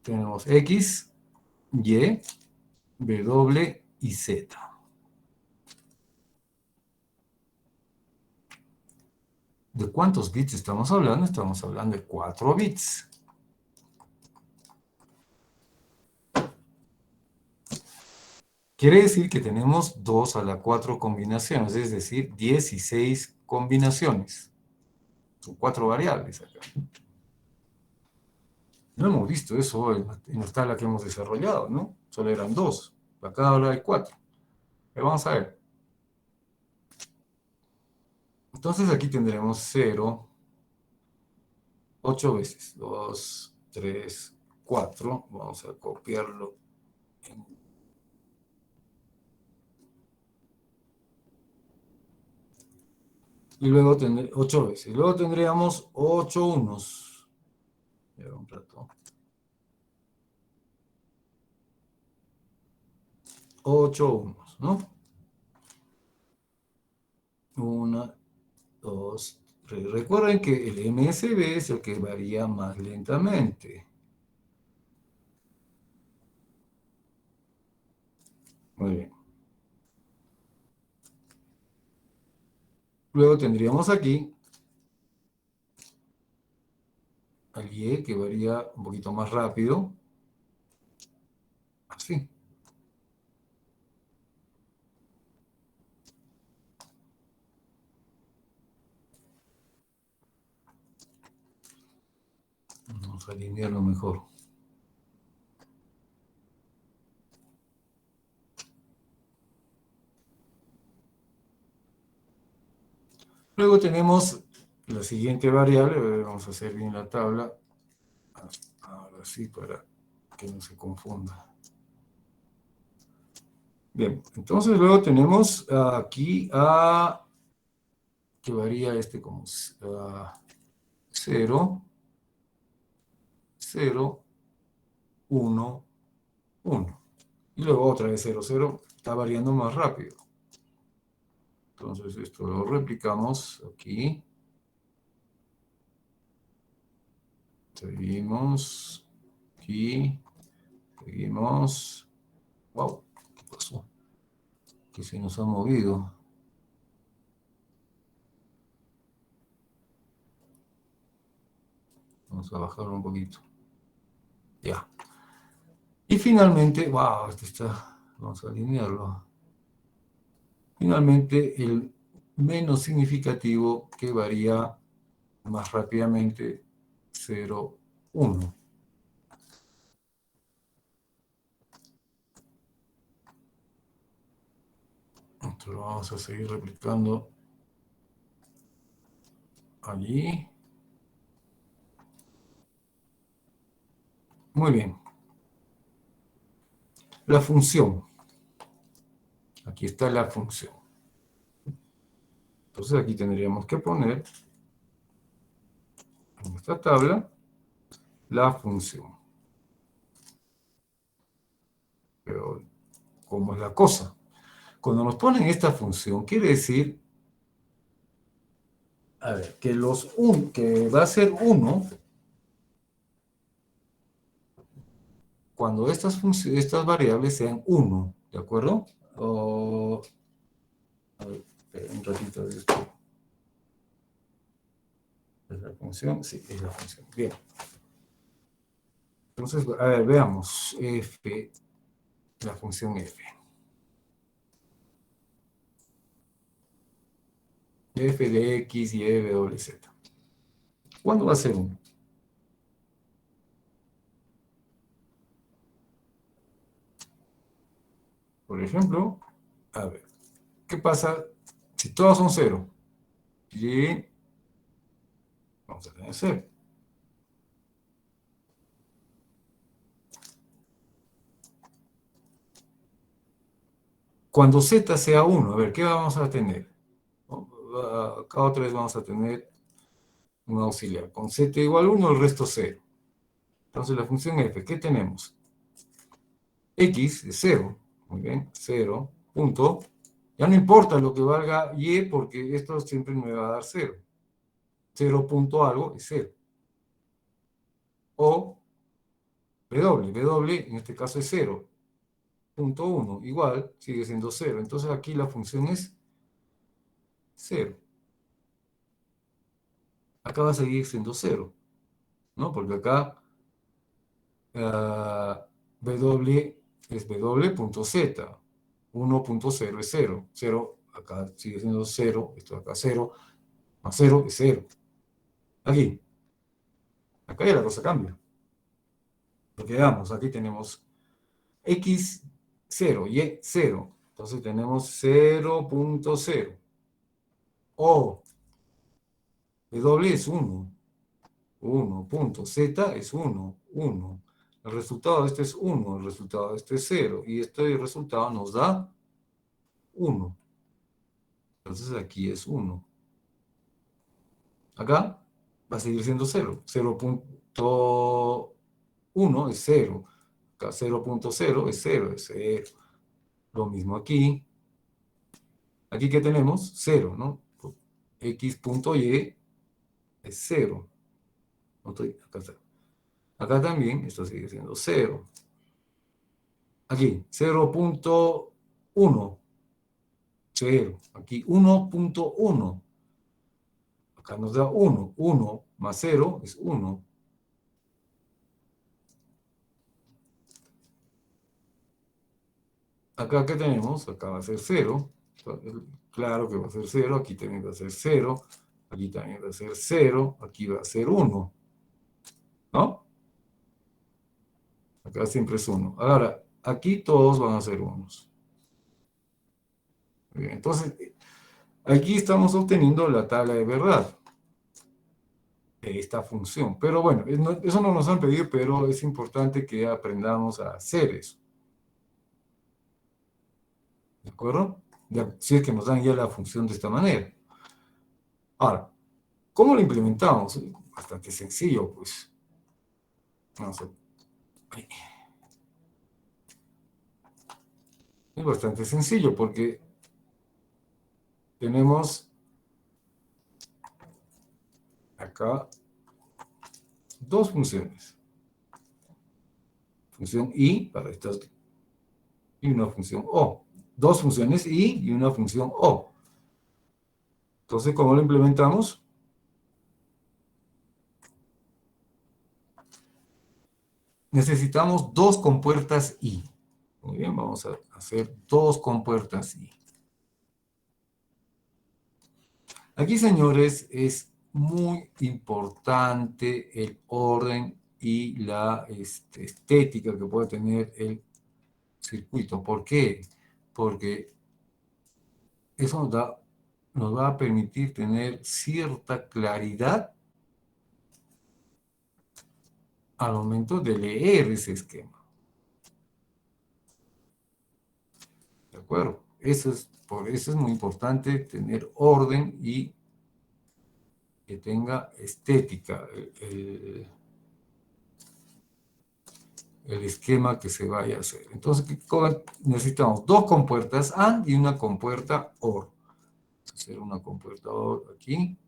Tenemos X, Y, W y Z. ¿De cuántos bits estamos hablando? Estamos hablando de 4 bits. Quiere decir que tenemos 2 a la 4 combinaciones, es decir, 16 combinaciones. Son 4 variables acá. No hemos visto eso en la tabla que hemos desarrollado, ¿no? Solo eran 2. Acá ahora hay 4. Pero vamos a ver. Entonces aquí tendremos 0, 8 veces. 2, 3, 4. Vamos a copiarlo. Y luego 8 veces. Y luego tendríamos 8 unos. Ya un rato. 8 unos, ¿no? 1, 2, 3. Recuerden que el MSB es el que varía más lentamente. Muy bien. Luego tendríamos aquí al Y que varía un poquito más rápido. Así. Vamos a alinearlo mejor. Luego tenemos la siguiente variable. Vamos a hacer bien la tabla. Ahora sí, para que no se confunda. Bien, entonces luego tenemos aquí a, que varía como 0, 0, 1, 1. Y luego otra vez 0, 0, está variando más rápido. Entonces esto lo replicamos aquí. Seguimos aquí. Seguimos. Wow, ¿qué pasó? Que se nos ha movido. Vamos a bajarlo un poquito. Ya. Y finalmente, wow, este está, vamos a alinearlo. Finalmente, el menos significativo que varía más rápidamente, 0, 1. Esto lo vamos a seguir replicando allí. Muy bien. La función. Aquí está la función. Entonces aquí tendríamos que poner en esta tabla la función. Pero, ¿cómo es la cosa? Cuando nos ponen esta función, quiere decir, a ver, que que va a ser 1 cuando estas variables sean 1, ¿de acuerdo? A ver, un ratito de esto. ¿Es la función? Sí, es la función. Bien. Entonces, a ver, veamos. F, la función f. F de x, y, w, z. ¿Cuándo va a ser 1? Por ejemplo, a ver, ¿qué pasa si todos son 0? Y vamos a tener 0. Cuando z sea 1, a ver, ¿qué vamos a tener? Acá otra vez vamos a tener un auxiliar. Con z igual 1, el resto 0. Entonces la función f, ¿qué tenemos? X es 0. Muy bien, 0, punto. Ya no importa lo que valga y, porque esto siempre me va a dar 0. 0 punto algo es 0. O w en este caso es 0. Punto 1, igual, sigue siendo 0. Entonces aquí la función es 0. Acá va a seguir siendo 0, ¿no? Porque acá w es w.z. 1.0 es 0. 0 acá sigue siendo 0. Esto acá 0. Más 0 es 0. Aquí. Acá ya la cosa cambia. Porque veamos, aquí tenemos x 0, y 0. Entonces tenemos 0.0. O w es 1. 1 punto, z es 1, 1. El resultado de este es 1, el resultado de este es 0, y este resultado nos da 1. Entonces aquí es 1. Acá va a seguir siendo 0. 0.1 es 0. Acá 0.0 es 0, es 0. Lo mismo aquí. Aquí que tenemos 0, ¿no? X.y es 0. Acá está. Acá también esto sigue siendo 0. Aquí, 0.1, 0. Aquí, 1.1. Acá nos da 1. 1 más 0 es 1. Acá, ¿qué tenemos? Acá va a ser 0. Claro que va a ser 0. Aquí también va a ser 0. Aquí también va a ser 0. Aquí va a ser 1. ¿No? Acá siempre es 1. Ahora, aquí todos van a ser 1. Bien, entonces, aquí estamos obteniendo la tabla de verdad de esta función. Pero bueno, eso no nos han pedido, pero es importante que aprendamos a hacer eso. ¿De acuerdo? Si es que nos dan ya la función de esta manera. Ahora, ¿cómo lo implementamos? Bastante sencillo, pues. Vamos a... Es bastante sencillo porque tenemos acá dos funciones. Función i para estas y una función o. Dos funciones i y una función o. Entonces, ¿cómo lo implementamos? Necesitamos dos compuertas i. Muy bien, vamos a hacer dos compuertas i. Aquí, señores, es muy importante el orden y la estética que puede tener el circuito. ¿Por qué? Porque eso nos va a permitir tener cierta claridad al momento de leer ese esquema. ¿De acuerdo? Por eso es muy importante tener orden y que tenga estética el esquema que se vaya a hacer. Entonces, necesitamos dos compuertas AND y una compuerta OR. Vamos a hacer una compuerta OR aquí.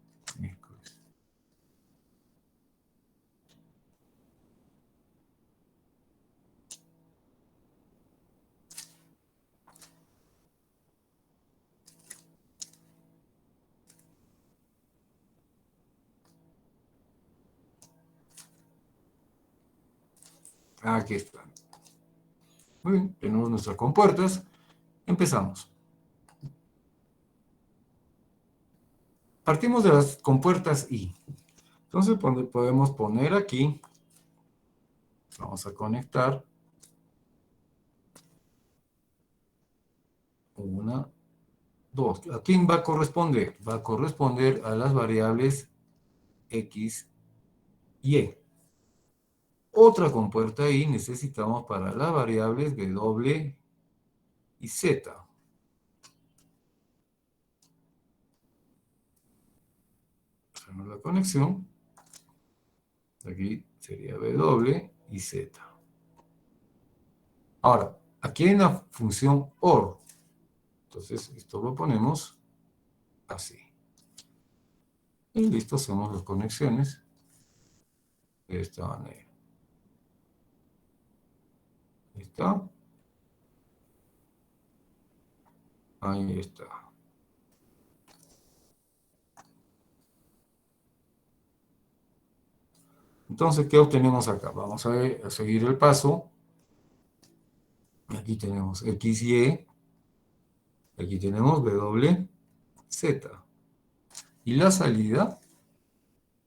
Aquí está. Muy bien, tenemos nuestras compuertas. Empezamos. Partimos de las compuertas I. Entonces podemos poner aquí, vamos a conectar una, dos. ¿A quién va a corresponder? Va a corresponder a las variables X y Y. Otra compuerta I necesitamos para las variables W y Z. Tenemos la conexión. Aquí sería W y Z. Ahora, aquí hay una función OR. Entonces, esto lo ponemos así. Y listo, hacemos las conexiones de esta manera. Ahí está. Ahí está. Entonces, ¿qué obtenemos acá? Vamos a seguir el paso. Aquí tenemos XY. Aquí tenemos W, Z. Y la salida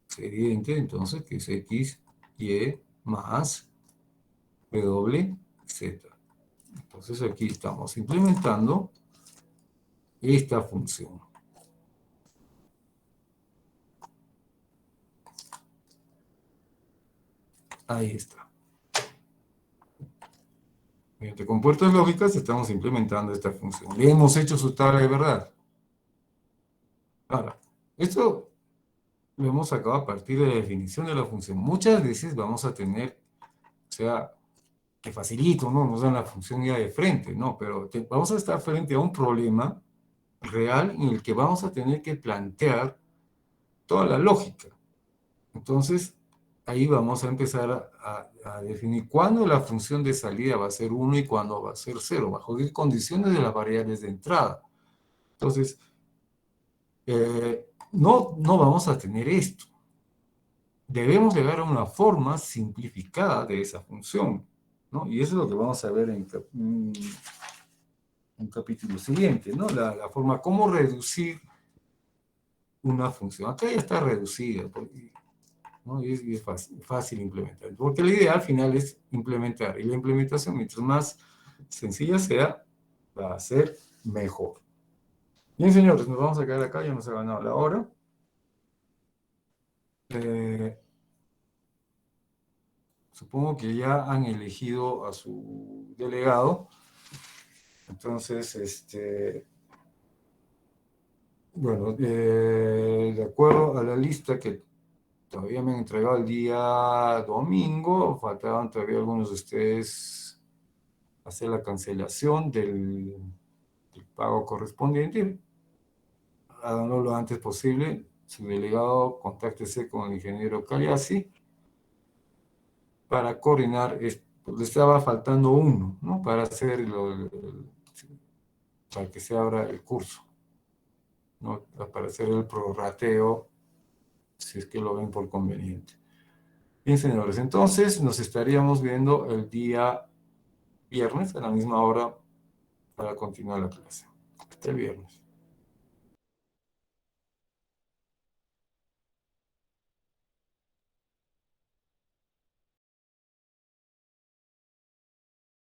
es evidente, entonces, que es X, Y más W, Z. Entonces, aquí estamos implementando esta función. Ahí está. Mediante compuertas lógicas estamos implementando esta función. Le hemos hecho su tabla de verdad. Ahora, esto lo hemos sacado a partir de la definición de la función. Muchas veces vamos a tener, o sea, que facilito, ¿no? Nos dan la función ya de frente, ¿no? Pero vamos a estar frente a un problema real en el que vamos a tener que plantear toda la lógica. Entonces, ahí vamos a empezar a definir cuándo la función de salida va a ser 1 y cuándo va a ser 0, bajo qué condiciones de las variables de entrada. Entonces, no vamos a tener esto. Debemos llegar a una forma simplificada de esa función, ¿no? Y eso es lo que vamos a ver en un capítulo siguiente, ¿no? La forma, cómo reducir una función. Acá ya está reducida, ¿no? Y es fácil implementar. Porque la idea al final es implementar. Y la implementación, mientras más sencilla sea, va a ser mejor. Bien, señores, nos vamos a quedar acá. Ya nos ha ganado la hora. Supongo que ya han elegido a su delegado. Entonces, bueno, de acuerdo a la lista que todavía me han entregado el día domingo, faltaban todavía algunos de ustedes hacer la cancelación del pago correspondiente. Háganlo lo antes posible. Su delegado, contáctese con el ingeniero Cagliasi para coordinar esto. Le estaba faltando uno, ¿no? Para hacer para que se abra el curso, ¿no? Para hacer el prorrateo, si es que lo ven por conveniente. Bien, señores, entonces nos estaríamos viendo el día viernes a la misma hora para continuar la clase. Hasta el viernes.